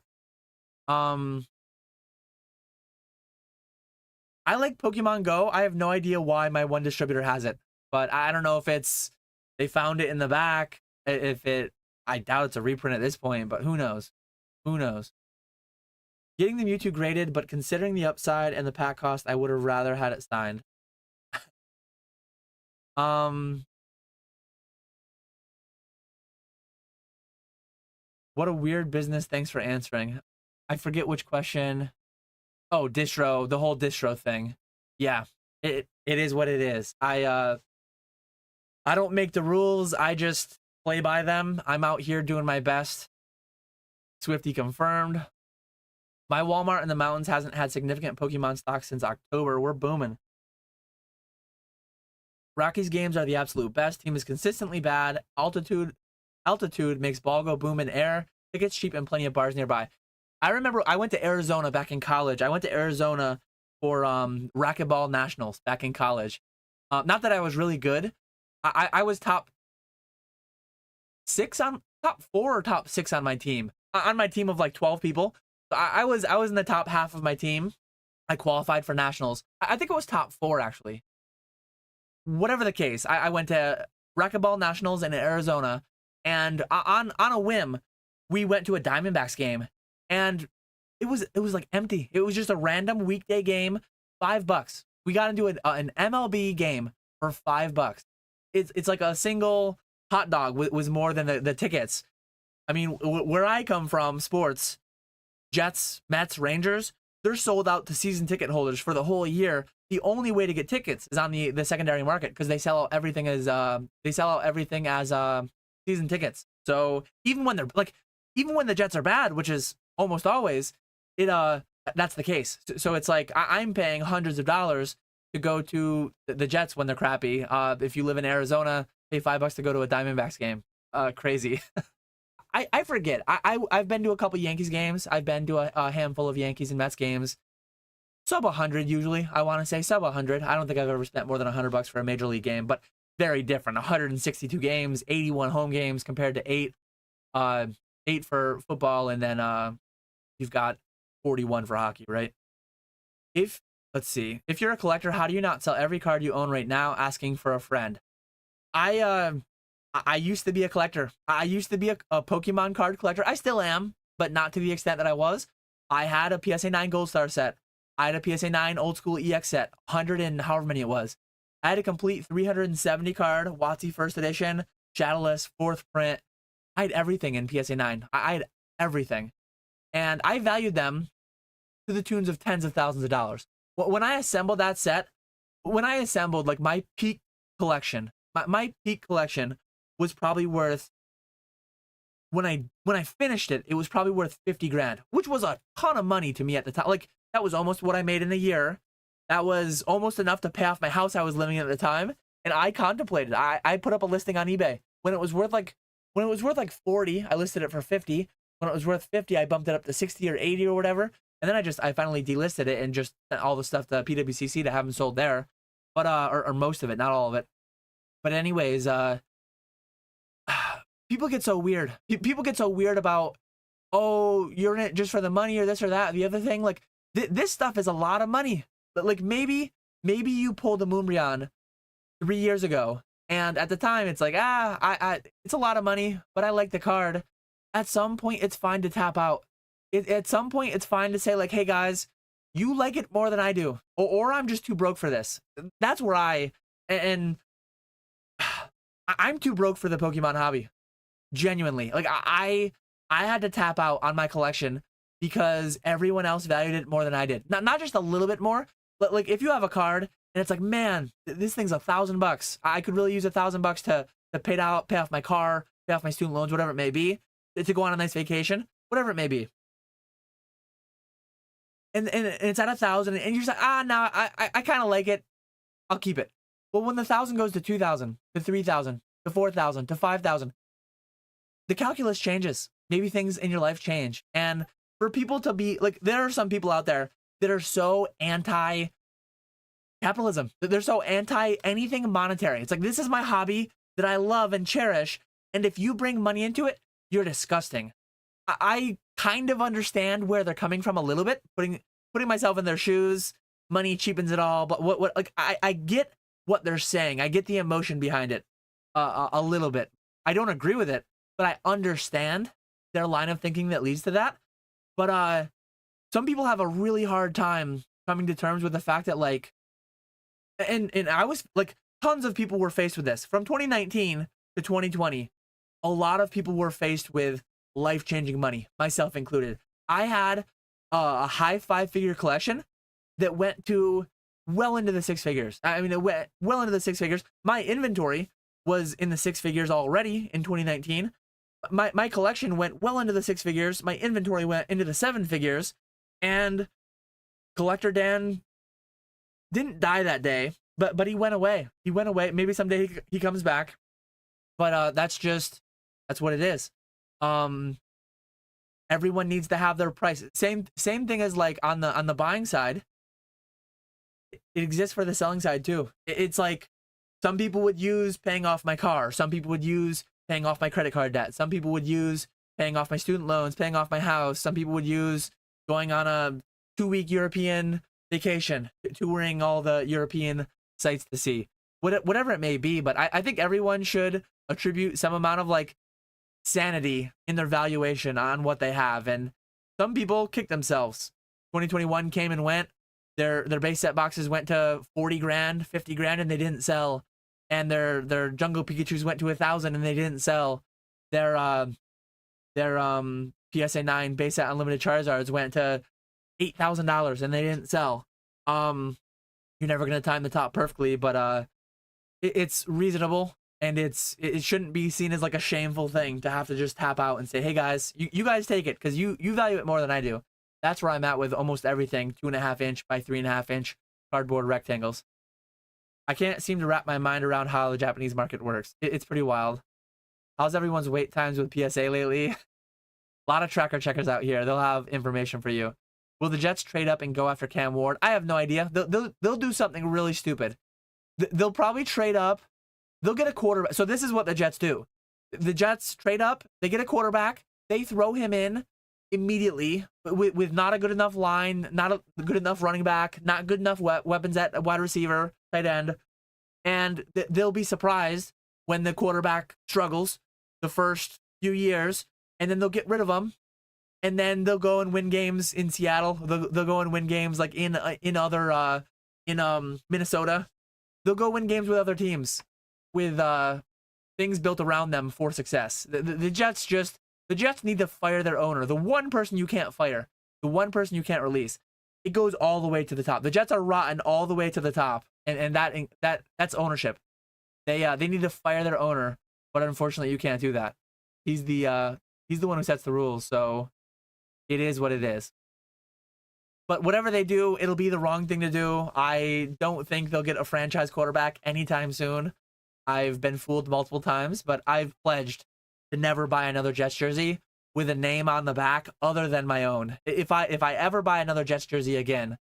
I like Pokemon Go. I have no idea why my one distributor has it, but I don't know if it's they found it in the back. I doubt it's a reprint at this point, but who knows? Who knows? Getting the Mewtwo graded, but considering the upside and the pack cost, I would have rather had it signed. What a weird business. Thanks for answering. I forget which question. Oh, distro, the whole distro thing. Yeah, it is what it is. I don't make the rules. I just play by them. I'm out here doing my best. Swifty confirmed. My Walmart in the mountains hasn't had significant Pokemon stock since October. We're booming. Rocky's games are the absolute best. Team is consistently bad. Altitude makes ball go boom in air. Tickets cheap and plenty of bars nearby. I remember I went to Arizona back in college. I went to Arizona for racquetball nationals back in college. Not that I was really good. I was top 4 or top 6 on my team. On my team of like 12 people. I was in the top half of my team. I qualified for nationals. I think it was top 4 actually. Whatever the case, I went to racquetball nationals in Arizona, and on a whim, we went to a Diamondbacks game, and it was like empty. It was just a random weekday game, $5. We got into an MLB game for $5. It's like a single hot dog was more than the tickets. I mean, where I come from, sports, Jets, Mets, Rangers, they're sold out to season ticket holders for the whole year. The only way to get tickets is on the secondary market because they sell out everything as season tickets. So even when the Jets are bad, which is almost always, that's the case. So it's like I'm paying hundreds of dollars to go to the Jets when they're crappy. If you live in Arizona, pay $5 to go to a Diamondbacks game. Crazy. I forget. I've been to a couple Yankees games. I've been to a handful of Yankees and Mets games. Sub 100 usually. I want to say sub 100. I don't think I've ever spent more than $100 for a major league game, but very different. 162 games, 81 home games compared to 8 for football, and then you've got 41 for hockey, right? Let's see. If you're a collector, how do you not sell every card you own right now asking for a friend? I used to be a collector. I used to be a Pokemon card collector. I still am, but not to the extent that I was. I had a PSA 9 Gold Star set. I had a PSA 9 Old School EX set, 100 and however many it was. I had a complete 370 card, WotC First Edition, Shadowless, 4th print. I had everything in PSA 9. I had everything. And I valued them to the tunes of tens of thousands of dollars. When I assembled that set, like my peak collection, my peak collection was probably worth, when I finished it, it was probably worth 50 grand, which was a ton of money to me at the time. Like, that was almost what I made in a year. That was almost enough to pay off my house I was living in at the time. And I contemplated. I put up a listing on eBay when it was worth like 40. I listed it for 50. When it was worth 50, I bumped it up to 60 or 80 or whatever. And then I finally delisted it and just sent all the stuff to PWCC to have them sold there. But or most of it, not all of it. But anyways, people get so weird. People get so weird about, oh, you're in it just for the money or this or that. The other thing, like, this stuff is a lot of money. But like maybe you pulled a Moonbryon 3 years ago, and at the time it's like, it's a lot of money, but I like the card. At some point, it's fine to tap out. At some point, it's fine to say like, hey guys, you like it more than I do, or I'm just too broke for this. That's where I'm too broke for the Pokemon hobby. Genuinely, like I had to tap out on my collection because everyone else valued it more than I did. Not just a little bit more, but like if you have a card and it's like, man, this thing's $1,000. I could really use $1,000 to pay off my car, pay off my student loans, whatever it may be, to go on a nice vacation, whatever it may be. And it's at 1,000, and you're just like, no, I kind of like it. I'll keep it. Well, when the 1,000 goes to 2,000, to 3,000, to 4,000, to 5,000, the calculus changes. Maybe things in your life change. And for people to be like, there are some people out there that are so anti-capitalism. They're so anti anything monetary. It's like, this is my hobby that I love and cherish. And if you bring money into it, you're disgusting. I kind of understand where they're coming from a little bit, putting myself in their shoes. Money cheapens it all, but what like I get what they're saying. I get the emotion behind it a little bit. I don't agree with it, but I understand their line of thinking that leads to that. But some people have a really hard time coming to terms with the fact that, like, and I was like, tons of people were faced with this from 2019 to 2020. A lot of people were faced with life-changing money, myself included. I had a high 5-figure collection that went to well into the 6 figures. I mean, it went well into the 6 figures. My inventory was in the 6 figures already in 2019. My collection went well into the 6 figures. My inventory went into the 7 figures. And Collector Dan didn't die that day, but he went away. He went away. Maybe someday he comes back. But that's what it is. Everyone needs to have their price. Same thing as like on the buying side. It exists for the selling side too. It's like, some people would use paying off my car. Some people would use paying off my credit card debt. Some people would use paying off my student loans, paying off my house. Some people would use going on a 2-week European vacation, touring all the European sites to see. Whatever it may be. But I think everyone should attribute some amount of like sanity in their valuation on what they have. And some people kick themselves. 2021 came and went. Their base set boxes went to 40 grand, 50 grand, and they didn't sell. And their Jungle Pikachus went to 1,000 and they didn't sell. Their PSA 9 base set unlimited Charizards went to $8,000 and they didn't sell. You're never gonna time the top perfectly, but it's reasonable, and it shouldn't be seen as like a shameful thing to have to just tap out and say, hey guys, you guys take it, because you value it more than I do. That's where I'm at with almost everything. 2.5 inch by 3.5 inch cardboard rectangles. I can't seem to wrap my mind around how the Japanese market works. It's pretty wild. How's everyone's wait times with PSA lately? A lot of tracker checkers out here. They'll have information for you. Will the Jets trade up and go after Cam Ward? I have no idea. They'll do something really stupid. They'll probably trade up. They'll get a quarterback. So this is what the Jets do. The Jets trade up. They get a quarterback. They throw him in immediately with not a good enough line, not a good enough running back, not good enough weapons at wide receiver, tight end. And they'll be surprised when the quarterback struggles the first few years, and then they'll get rid of him. And then they'll go and win games in Seattle. They'll go and win games like in Minnesota. They'll go win games with other teams with things built around them for success. The Jets need to fire their owner. The one person you can't fire, the one person you can't release. It goes all the way to the top. The Jets are rotten all the way to the top, and that's ownership. They need to fire their owner, but unfortunately you can't do that. He's the one who sets the rules, so it is what it is. But whatever they do, it'll be the wrong thing to do. I don't think they'll get a franchise quarterback anytime soon. I've been fooled multiple times, but I've pledged to never buy another Jets jersey with a name on the back other than my own. If I ever buy another Jets jersey again,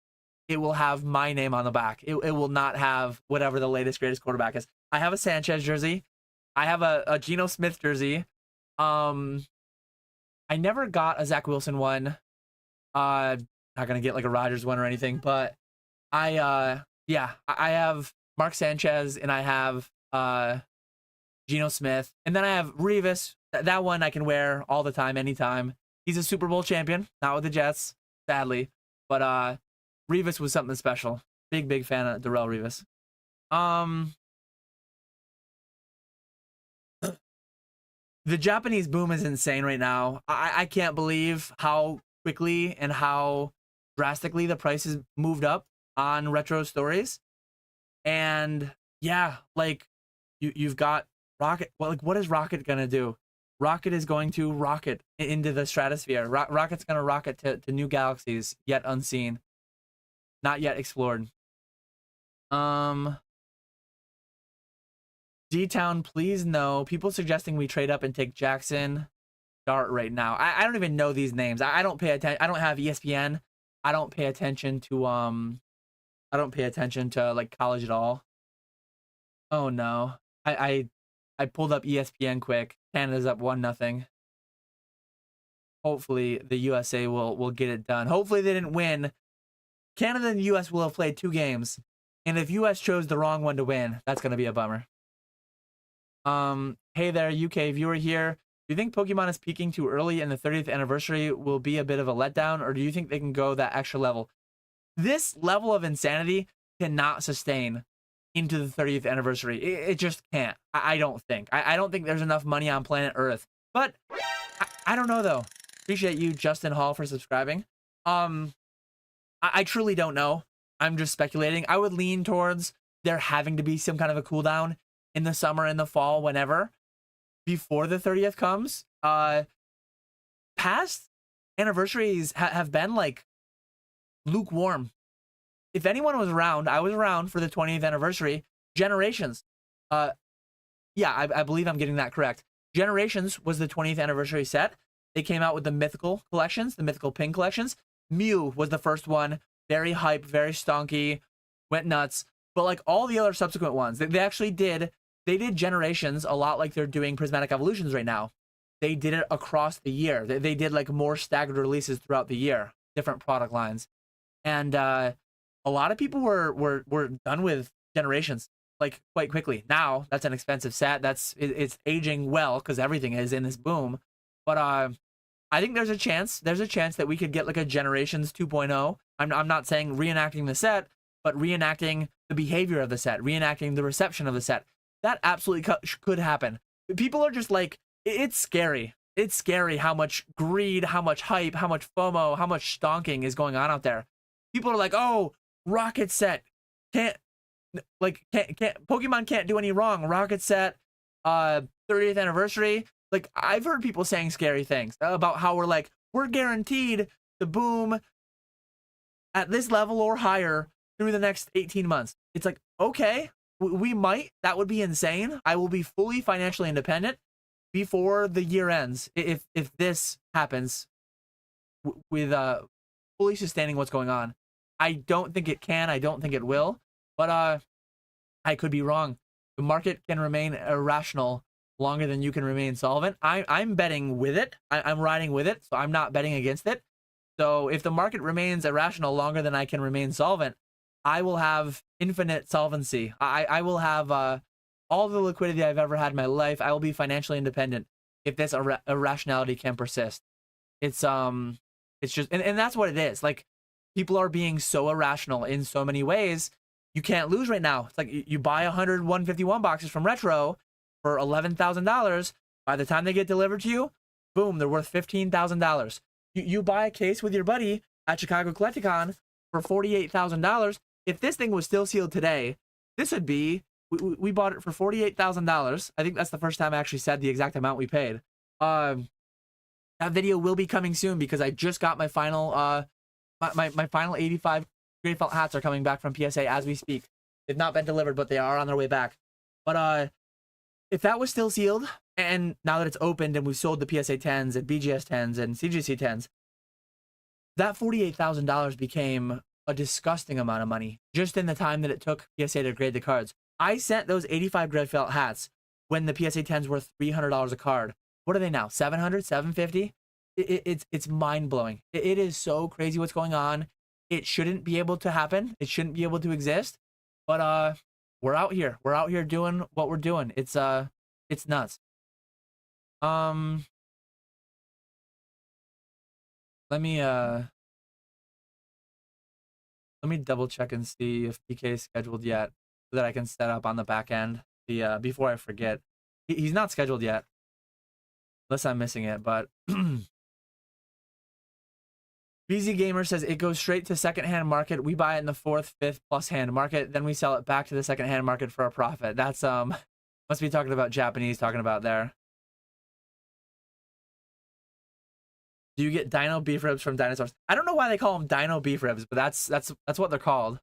it will have my name on the back. It will not have whatever the latest greatest quarterback is. I have a Sanchez jersey. I have a Geno Smith jersey. I never got a Zach Wilson one. Not gonna get like a Rodgers one or anything, but I have Mark Sanchez and I have Geno Smith, and then I have Revis. That one I can wear all the time, anytime. He's a Super Bowl champion, not with the Jets, sadly, but Revis was something special. Big fan of Darrelle Revis. The Japanese boom is insane right now. I can't believe how quickly and how drastically the prices moved up on retro stories. And yeah, like you've got Rocket. Well, like what is Rocket gonna do? Rocket is going to rocket into the stratosphere. Rocket's gonna rocket to new galaxies yet unseen, not yet explored. D-Town, please no. People suggesting we trade up and take Jackson Dart right now. I don't even know these names. I don't pay attention. I don't have ESPN. I don't pay attention to like college at all. Oh no. I pulled up ESPN quick. Canada's up 1-0. Hopefully the USA will get it done. Hopefully they didn't win. Canada and the US will have played 2 games. And if US chose the wrong one to win, that's gonna be a bummer. Hey there, UK viewer here. Do you think Pokemon is peaking too early and the 30th anniversary will be a bit of a letdown, or do you think they can go that extra level? This level of insanity cannot sustain into the 30th anniversary. It just can't. I don't think. I don't think there's enough money on planet Earth. But I don't know though. Appreciate you, Justin Hall, for subscribing. I truly don't know. I'm just speculating. I would lean towards there having to be some kind of a cooldown in the summer, in the fall, whenever, before the 30th comes. Past anniversaries have been like lukewarm. If anyone was around, I was around for the 20th anniversary. Generations. Yeah, I believe I'm getting that correct. Generations was the 20th anniversary set. They came out with the mythical collections, the mythical pin collections. Mew was the first one. Very hype, very stonky, went nuts. But like all the other subsequent ones, they actually did Generations a lot like they're doing Prismatic Evolutions right now. They did it across the year. They did like more staggered releases throughout the year, different product lines. And a lot of people were done with Generations like quite quickly. Now that's an expensive set. It's aging well because everything is in this boom. But I think there's a chance that we could get like a Generations 2.0. I'm not saying reenacting the set, but reenacting the behavior of the set, reenacting the reception of the set. That absolutely could happen. People are just like, it's scary. It's scary how much greed, how much hype, how much FOMO, how much stonking is going on out there. People are like, oh, Rocket set can't Pokemon can't do any wrong. Rocket set, 30th anniversary. Like I've heard people saying scary things about how we're guaranteed to boom at this level or higher through the next 18 months. It's like, okay, we might. That would be insane. I will be fully financially independent before the year ends if this happens with fully sustaining what's going on. I don't think it can. I don't think it will. But I could be wrong. The market can remain irrational longer than you can remain solvent. I'm betting with it. I'm riding with it, so I'm not betting against it. So if the market remains irrational longer than I can remain solvent, I will have infinite solvency. I will have all the liquidity I've ever had in my life. I will be financially independent if this irrationality can persist. It's just, and that's what it is. Like people are being so irrational in so many ways. You can't lose right now. It's like you buy 151 boxes from Retro for $11,000. By the time they get delivered to you, boom, they're worth $15,000. You buy a case with your buddy at Chicago Collecticon for $48,000. If this thing was still sealed today, this would be, we bought it for $48,000. I think that's the first time I actually said the exact amount we paid. That video will be coming soon because I just got my final, my final 85 Great Felt hats are coming back from PSA as we speak. They've not been delivered, but they are on their way back. But if that was still sealed, and now that it's opened and we've sold the PSA 10s and BGS 10s and CGC 10s, that $48,000 became a disgusting amount of money just in the time that it took PSA to grade the cards. I sent those 85 Great Felt hats when the PSA 10s were $300 a card. What are they now? $700, $750? It's mind-blowing. It is so crazy what's going on. It shouldn't be able to happen. It shouldn't be able to exist. But we're out here. We're out here doing what we're doing. It's nuts. Let me double check and see if PK is scheduled yet so that I can set up on the back end before I forget. He's not scheduled yet. Unless I'm missing it, but BZ Gamer says it goes straight to secondhand market. We buy it in the 4th, 5th plus hand market. Then we sell it back to the secondhand market for a profit. That's, must be talking about Japanese talking about there. Do you get dino beef ribs from dinosaurs? I don't know why they call them dino beef ribs, but that's what they're called.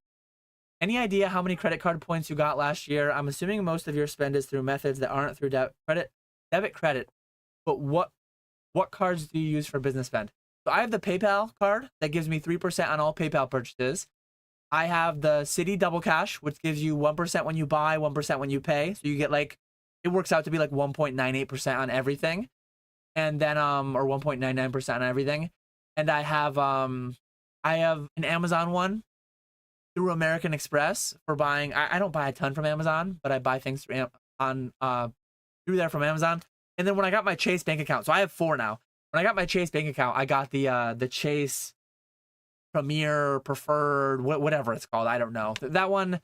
Any idea how many credit card points you got last year? I'm assuming most of your spend is through methods that aren't through debit credit. But what cards do you use for business spend? So I have the PayPal card that gives me 3% on all PayPal purchases. I have the Citi Double Cash, which gives you 1% when you buy, 1% when you pay. So you get like, it works out to be like 1.98% on everything. And then, or 1.99% on everything. And I have an Amazon one through American Express for buying. I don't buy a ton from Amazon, but I buy things through there from Amazon. And then when I got my Chase bank account, so I have 4 now. When I got my Chase bank account, I got the Chase Premier Preferred, whatever it's called. I don't know. That one,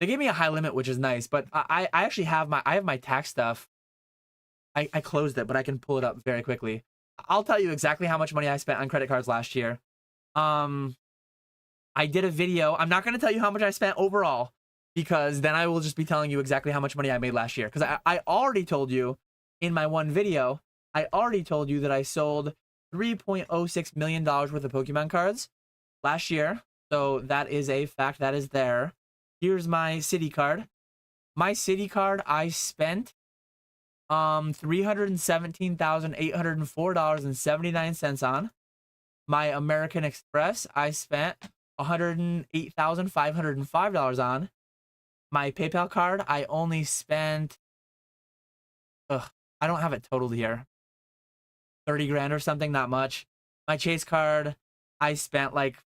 they gave me a high limit, which is nice. But I actually have my tax stuff. I closed it, but I can pull it up very quickly. I'll tell you exactly how much money I spent on credit cards last year. I did a video. I'm not going to tell you how much I spent overall, because then I will just be telling you exactly how much money I made last year. Because I already told you in my one video, I already told you that I sold $3.06 million worth of Pokemon cards last year. So that is a fact that is there. Here's my Citi card. My Citi card, I spent $317,804.79 on. My American Express, I spent $108,505 on. My PayPal card, I only spent, I don't have it totaled here, 30 grand or something, not much. My Chase card, I spent like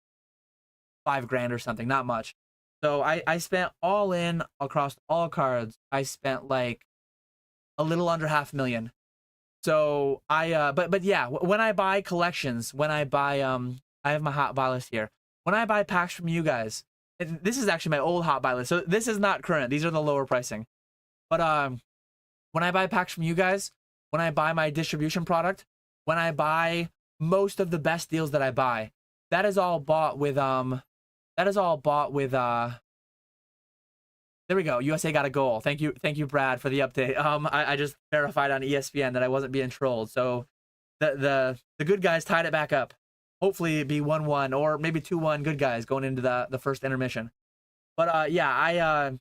5 grand or something, not much. So I spent all in across all cards. I spent like a little under $500,000. So but yeah, when I buy collections, when I buy, I have my hot buy list here. When I buy packs from you guys, this is actually my old hot buy list. So this is not current. These are the lower pricing. But when I buy packs from you guys, when I buy my distribution product, when I buy most of the best deals that I buy, that is all bought with there we go. USA got a goal. Thank you, Brad, for the update. I just verified on ESPN that I wasn't being trolled. So the good guys tied it back up. Hopefully it'd be 1-1 or maybe 2-1 good guys going into the first intermission. But yeah,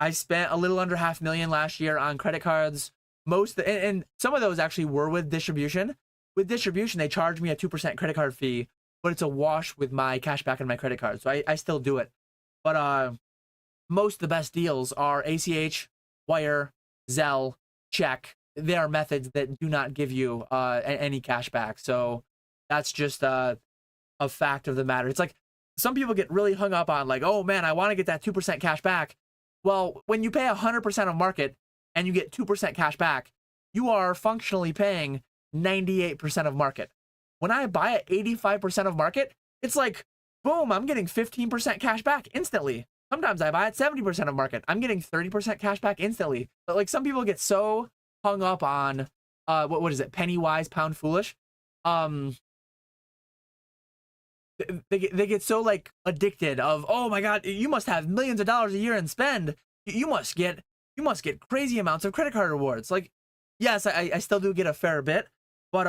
I spent a little under $500,000 last year on credit cards. And some of those actually were with distribution. With distribution, they charge me a 2% credit card fee, but it's a wash with my cash back on my credit card. So I still do it. But most of the best deals are ACH, Wire, Zelle, check. They are methods that do not give you any cash back. So that's just a fact of the matter. It's like some people get really hung up on like, oh man, I want to get that 2% cash back. Well, when you pay 100% of market and you get 2% cash back, you are functionally paying 98% of market. When I buy at 85% of market, it's like, boom, I'm getting 15% cash back instantly. Sometimes I buy at 70% of market. I'm getting 30% cash back instantly. But like some people get so hung up on what is it? Penny wise, pound foolish. They get so like addicted of, oh my god, you must have millions of dollars a year in spend. You must get crazy amounts of credit card rewards. Like, yes, I still do get a fair bit, but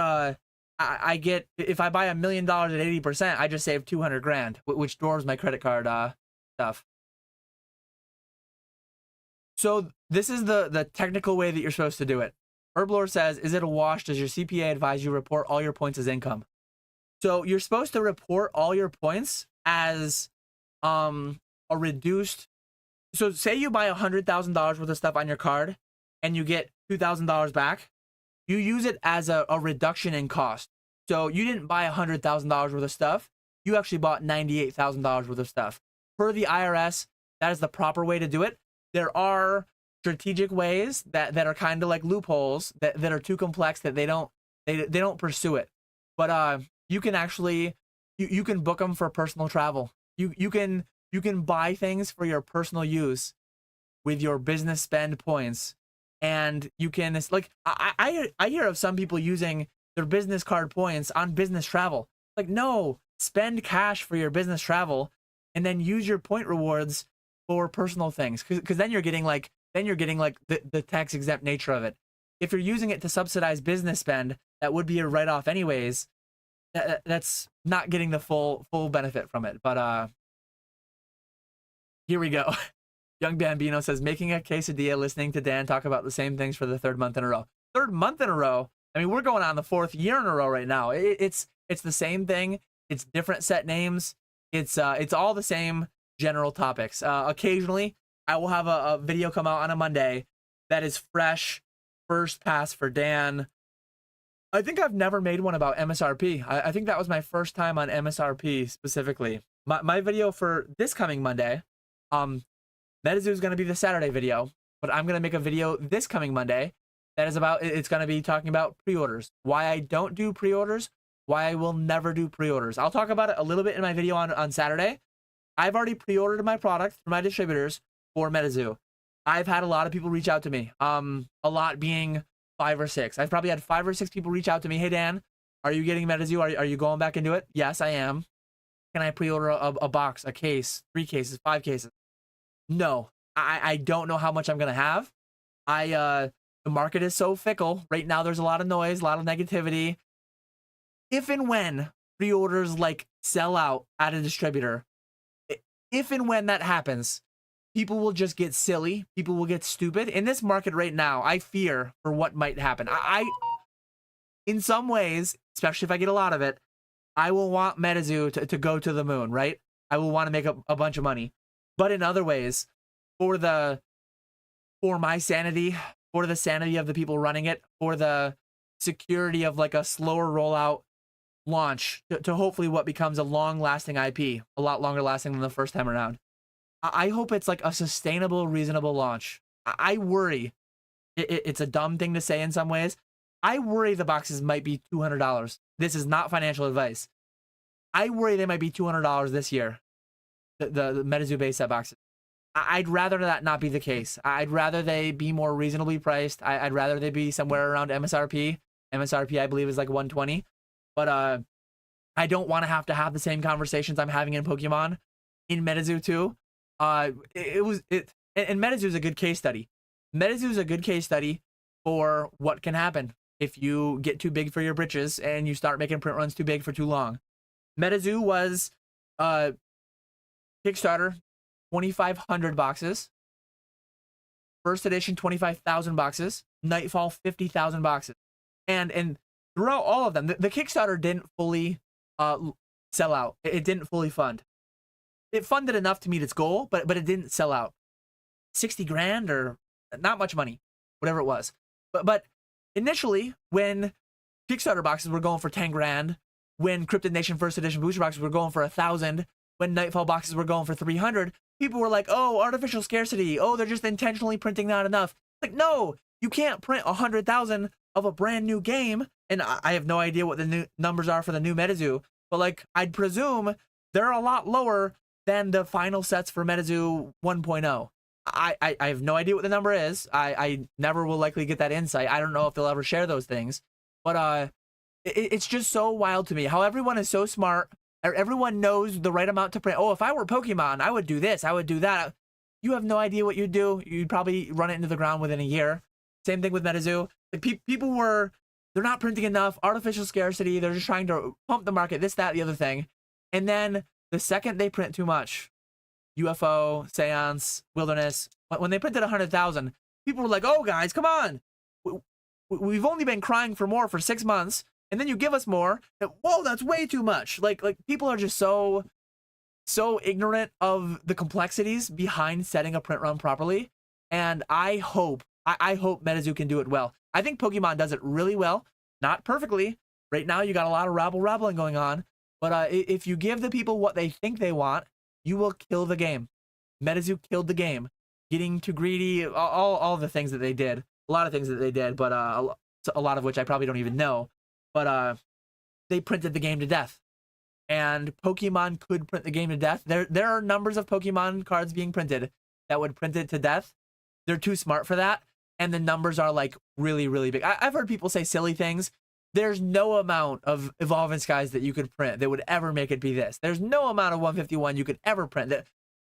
I get, if I buy $1 million at 80%, I just save 200 grand, which dwarfs my credit card stuff. So this is the technical way that you're supposed to do it. Herblore says, is it a wash? Does your CPA advise you report all your points as income? So you're supposed to report all your points as a reduced. So say you buy $100,000 worth of stuff on your card and you get $2,000 back. You use it as a reduction in cost. So you didn't buy $100,000 worth of stuff. You actually bought $98,000 worth of stuff. Per the IRS, that is the proper way to do it. There are strategic ways that are kind of like loopholes that are too complex that they don't pursue it. But you can actually you can book them for personal travel. You can buy things for your personal use with your business spend points, and you can, like, I hear of some people using their business card points on business travel. Like, no, spend cash for your business travel and then use your point rewards for personal things. Because then you're getting like the tax exempt nature of it. If you're using it to subsidize business spend, that would be a write-off anyways. That's not getting the full benefit from it. But here we go. Young Bambino says, making a quesadilla, listening to Dan talk about the same things for the third month in a row. Third month in a row? I mean, we're going on the fourth year in a row right now. It's the same thing. It's different set names. It's all the same general topics. Occasionally, I will have a video come out on a Monday that is fresh, first pass for Dan. I think I've never made one about MSRP. I think that was my first time on MSRP specifically. My video for this coming Monday, Metazoo is going to be the Saturday video, but I'm going to make a video this coming Monday that is about, it's going to be talking about pre-orders, why I don't do pre-orders, why I will never do pre-orders. I'll talk about it a little bit in my video on Saturday. I've already pre-ordered my product for my distributors for Metazoo. I've had a lot of people reach out to me, a lot being 5 or 6. I've probably had 5 or 6 people reach out to me. Hey, Dan, are you getting Metazoo? Are you going back into it? Yes, I am. Can I pre-order a box, a case, 3 cases, 5 cases? No, I don't know how much I'm going to have. The market is so fickle. Right now, there's a lot of noise, a lot of negativity. If and when pre-orders like sell out at a distributor, if and when that happens, people will just get silly. People will get stupid. In this market right now, I fear for what might happen. In some ways, especially if I get a lot of it, I will want Metazoo to go to the moon, right? I will want to make a bunch of money. But in other ways, for my sanity, for the sanity of the people running it, for the security of like a slower rollout launch to hopefully what becomes a long-lasting IP, a lot longer lasting than the first time around. I hope it's like a sustainable, reasonable launch. I worry, it's a dumb thing to say in some ways. I worry the boxes might be $200. This is not financial advice. I worry they might be $200 this year, the Metazoo base set boxes. I'd rather that not be the case. I'd rather they be more reasonably priced. I'd rather they be somewhere around MSRP. MSRP, I believe, is like 120. But I don't want to have the same conversations I'm having in Pokemon in Metazoo too. And Metazoo is a good case study. Metazoo is a good case study for what can happen if you get too big for your britches and you start making print runs too big for too long. Metazoo was Kickstarter, 2,500 boxes. First edition, 25,000 boxes. Nightfall, 50,000 boxes. And throughout all of them, the Kickstarter didn't fully sell out. It didn't fully fund. It funded enough to meet its goal, but it didn't sell out. 60 grand or not much money, whatever it was. But initially, when Kickstarter boxes were going for 10 grand, when Cryptid Nation first edition booster boxes were going for 1,000, when Nightfall boxes were going for 300, people were like, oh, artificial scarcity. Oh, they're just intentionally printing not enough. Like, no, you can't print 100,000 of a brand new game. And I have no idea what the new numbers are for the new Metazoo, but like, I'd presume they're a lot lower than the final sets for Metazoo 1.0. I have no idea what the number is. I never will likely get that insight. I don't know if they'll ever share those things, but it's just so wild to me how everyone is so smart. Everyone knows the right amount to print. Oh, if I were Pokemon, I would do this, I would do that. You have no idea what you'd do. You'd probably run it into the ground within a year. Same thing with Metazoo. Like people they're not printing enough, artificial scarcity. They're just trying to pump the market, this, that, the other thing. And then the second they print too much, UFO, Seance, Wilderness, when they printed 100,000, people were like, oh, guys, come on. We've only been crying for more for 6 months, and then you give us more. And, whoa, that's way too much. Like people are just so ignorant of the complexities behind setting a print run properly. And I hope Metazoo can do it well. I think Pokemon does it really well. Not perfectly. Right now, you got a lot of rabbling going on. But if you give the people what they think they want, you will kill the game. Metazoo killed the game. Getting too greedy, all the things that they did. A lot of things that they did, but a lot of which I probably don't even know. But they printed the game to death. And Pokemon could print the game to death. There are numbers of Pokemon cards being printed that would print it to death. They're too smart for that. And the numbers are like really, really big. I've heard people say silly things. There's no amount of Evolving Skies that you could print that would ever make it be this. There's no amount of 151 you could ever print.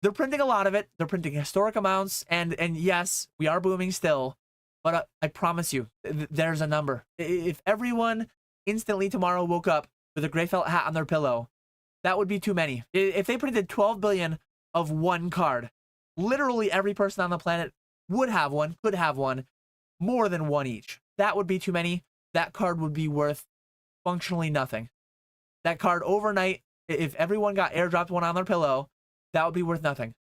They're printing a lot of it. They're printing historic amounts. And yes, we are booming still. But I promise you, there's a number. If everyone instantly tomorrow woke up with a gray felt hat on their pillow, that would be too many. If they printed 12 billion of one card, literally every person on the planet would have one, could have one, more than one each. That would be too many. That card would be worth functionally nothing. That card overnight, if everyone got airdropped one on their pillow, that would be worth nothing.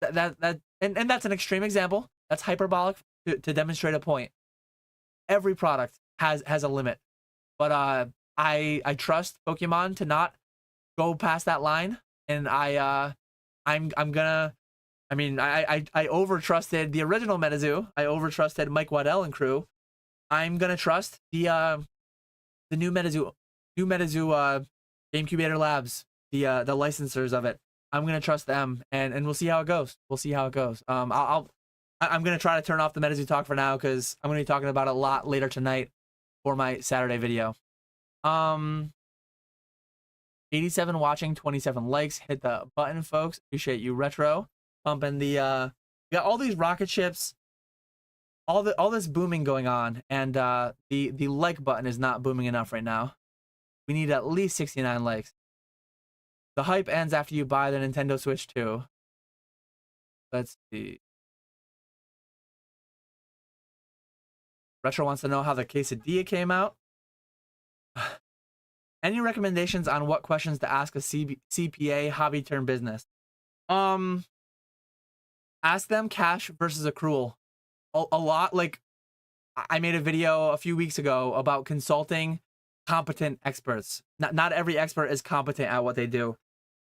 And that's an extreme example. That's hyperbolic to demonstrate a point. Every product has a limit, but I trust Pokemon to not go past that line, and I'm gonna. I mean, I over trusted the original Metazoo. I over trusted Mike Waddell and crew. I'm gonna trust the new Metazoo GameCubator Labs, the licensors of it. I'm gonna trust them, and we'll see how it goes. We'll see how it goes. I'm gonna try to turn off the Metazoo talk for now because I'm gonna be talking about it a lot later tonight for my Saturday video. 87 watching, 27 likes. Hit the button, folks. Appreciate you, Retro. Pumping the got all these rocket ships, all this booming going on, and the like button is not booming enough right now. We need at least 69 likes. The hype ends after you buy the Nintendo Switch 2. Let's see. Retro wants to know how the quesadilla came out. Any recommendations on what questions to ask a CPA hobby turn business? Ask them cash versus accrual. A lot, like I made a video a few weeks ago about consulting competent experts. Not every expert is competent at what they do.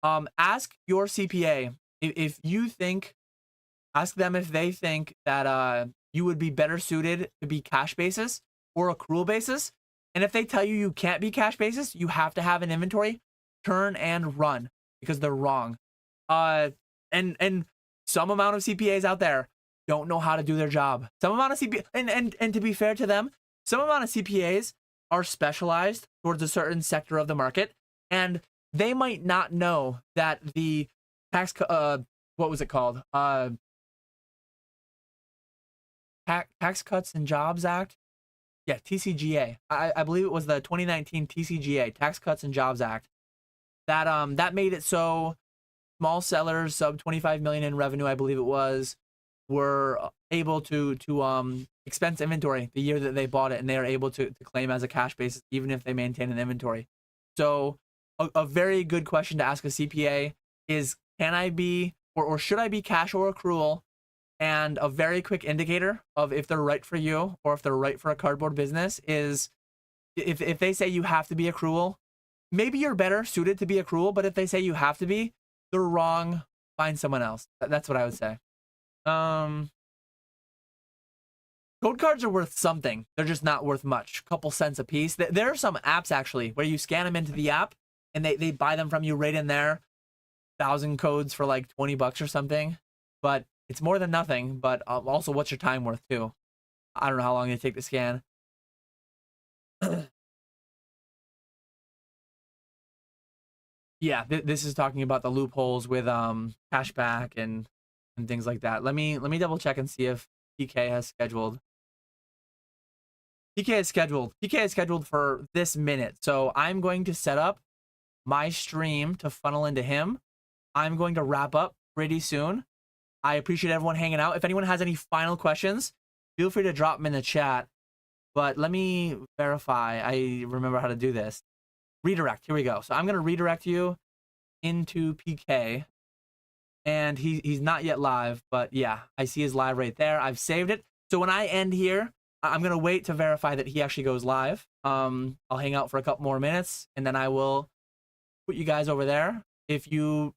Ask your CPA if you think, ask them if they think that you would be better suited to be cash basis or accrual basis. And if they tell you you can't be cash basis, you have to have an inventory, turn and run because they're wrong. And some amount of CPAs out there don't know how to do their job. Some amount of CPA, and to be fair to them, some amount of CPAs are specialized towards a certain sector of the market, and they might not know that the tax, what was it called? Tax Cuts and Jobs Act. Yeah, TCGA. I believe it was the 2019 TCGA, Tax Cuts and Jobs Act. That made it so small sellers sub 25 million in revenue, I believe it was, were able to expense inventory the year that they bought it, and they are able to claim as a cash basis even if they maintain an inventory. So a very good question to ask a CPA is, can I be or should I be cash or accrual? And a very quick indicator of if they're right for you or if they're right for a cardboard business is if they say you have to be accrual, maybe you're better suited to be accrual, but if they say you have to be, they're wrong. Find someone else. That's what I would say. Code cards are worth something. They're just not worth much. Couple cents a piece. There are some apps actually where you scan them into the app and they buy them from you right in there. 1,000 codes for like 20 bucks or something. But it's more than nothing. But also, what's your time worth too? I don't know how long they take to scan. Yeah, this is talking about the loopholes with cashback and things like that. Let me double check and see if PK has scheduled. PK is scheduled for this minute. So I'm going to set up my stream to funnel into him. I'm going to wrap up pretty soon. I appreciate everyone hanging out. If anyone has any final questions, feel free to drop them in the chat. But let me verify. I remember how to do this. Redirect. Here we go. So I'm going to redirect you into PK. And he's not yet live, but yeah, I see his live right there. I've saved it. So when I end here, I'm going to wait to verify that he actually goes live. I'll hang out for a couple more minutes, and then I will put you guys over there. If you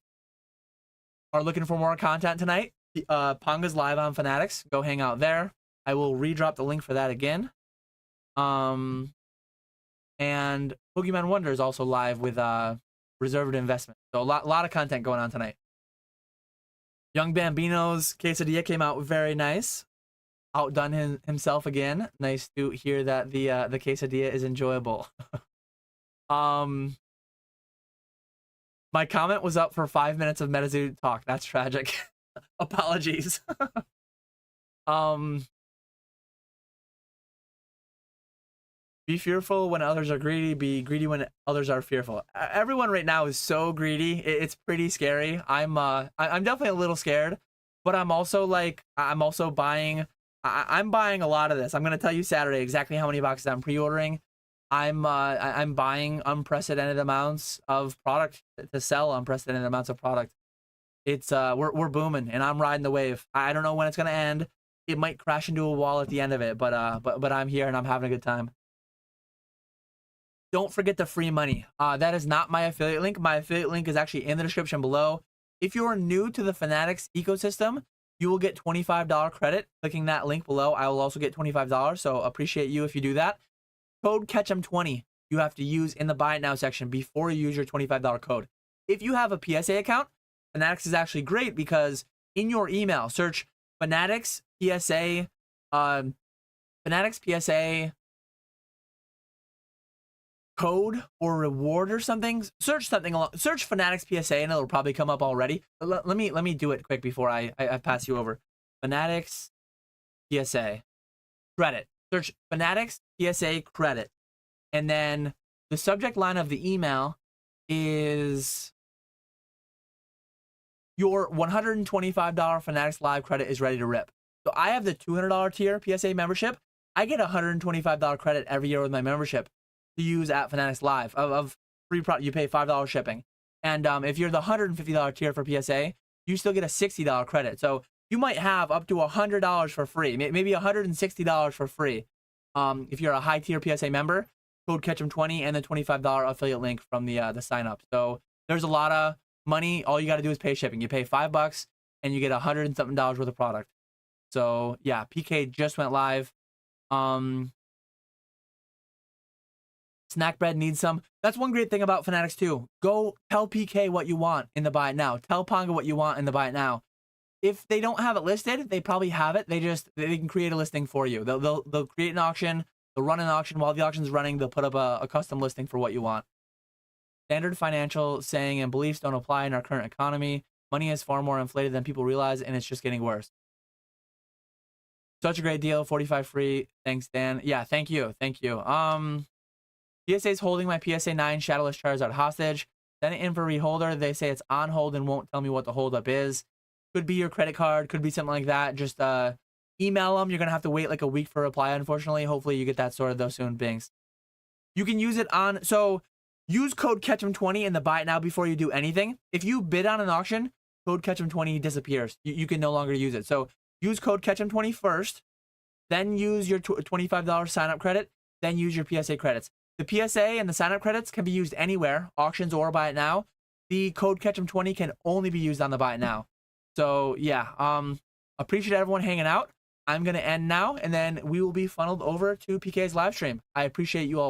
are looking for more content tonight, Ponga's live on Fanatics. Go hang out there. I will redrop the link for that again. And Pokemon Wonder is also live with Reserved Investment. So a lot of content going on tonight. Young Bambino's quesadilla came out very nice. outdone himself again. Nice to hear that the quesadilla is enjoyable. My comment was up for 5 minutes of Metazoo talk. That's tragic. Apologies. Be fearful when others are greedy. Be greedy when others are fearful. Everyone right now is so greedy. It's pretty scary. I'm definitely a little scared, but I'm also buying. I'm buying a lot of this. I'm gonna tell you Saturday exactly how many boxes I'm pre-ordering. I'm buying unprecedented amounts of product to sell. Unprecedented amounts of product. It's we're booming, and I'm riding the wave. I don't know when it's gonna end. It might crash into a wall at the end of it, but I'm here and I'm having a good time. Don't forget the free money. That is not my affiliate link. My affiliate link is actually in the description below. If you are new to the Fanatics ecosystem, you will get $25 credit. Clicking that link below, I will also get $25. So appreciate you if you do that. Code CATCHEM20 you have to use in the buy it now section before you use your $25 code. If you have a PSA account, Fanatics is actually great because in your email, search Fanatics PSA, Fanatics PSA code or reward or something. Search something along. Search Fanatics PSA and it'll probably come up already. Let me do it quick before I pass you over. Fanatics PSA credit. Search Fanatics PSA credit, and then the subject line of the email is your $125 Fanatics Live credit is ready to rip. So I have the $200 tier PSA membership. I get $125 credit every year with my membership to use at Fanatics Live of free product. You pay $5 shipping, and if you're the $150 tier for PSA, you still get a $60 credit. So you might have up to $100 for free, maybe $160 for free. If you're a high tier PSA member, code CATCHEM20 and the $25 affiliate link from the sign up. So there's a lot of money. All you got to do is pay shipping. You pay $5 and you get $100 and something worth of product. So yeah, PK just went live. Snack bread needs some. That's one great thing about Fanatics too. Go tell PK what you want in the buy it now. Tell Ponga what you want in the buy it now. If they don't have it listed, they probably have it. They can create a listing for you. They'll create an auction. They'll run an auction. While the auction's running, they'll put up a custom listing for what you want. Standard financial saying and beliefs don't apply in our current economy. Money is far more inflated than people realize, and it's just getting worse. Such a great deal. 45 free. Thanks, Dan. Yeah, thank you. Thank you. PSA is holding my PSA 9 Shadowless Charizard hostage. Send it in for reholder. They say it's on hold and won't tell me what the holdup is. Could be your credit card. Could be something like that. Just email them. You're going to have to wait like a week for a reply, unfortunately. Hopefully you get that sorted though soon, Bings. You can use it on... So use code CATCHEM20 in the buy it now before you do anything. If you bid on an auction, code CATCHEM20 disappears. You can no longer use it. So use code CATCHEM20 first. Then use your $25 sign-up credit. Then use your PSA credits. The PSA and the sign-up credits can be used anywhere, auctions or buy it now. The code CATCHEM20 can only be used on the buy it now. So yeah, appreciate everyone hanging out. I'm gonna end now, and then we will be funneled over to PK's live stream. I appreciate you all watching.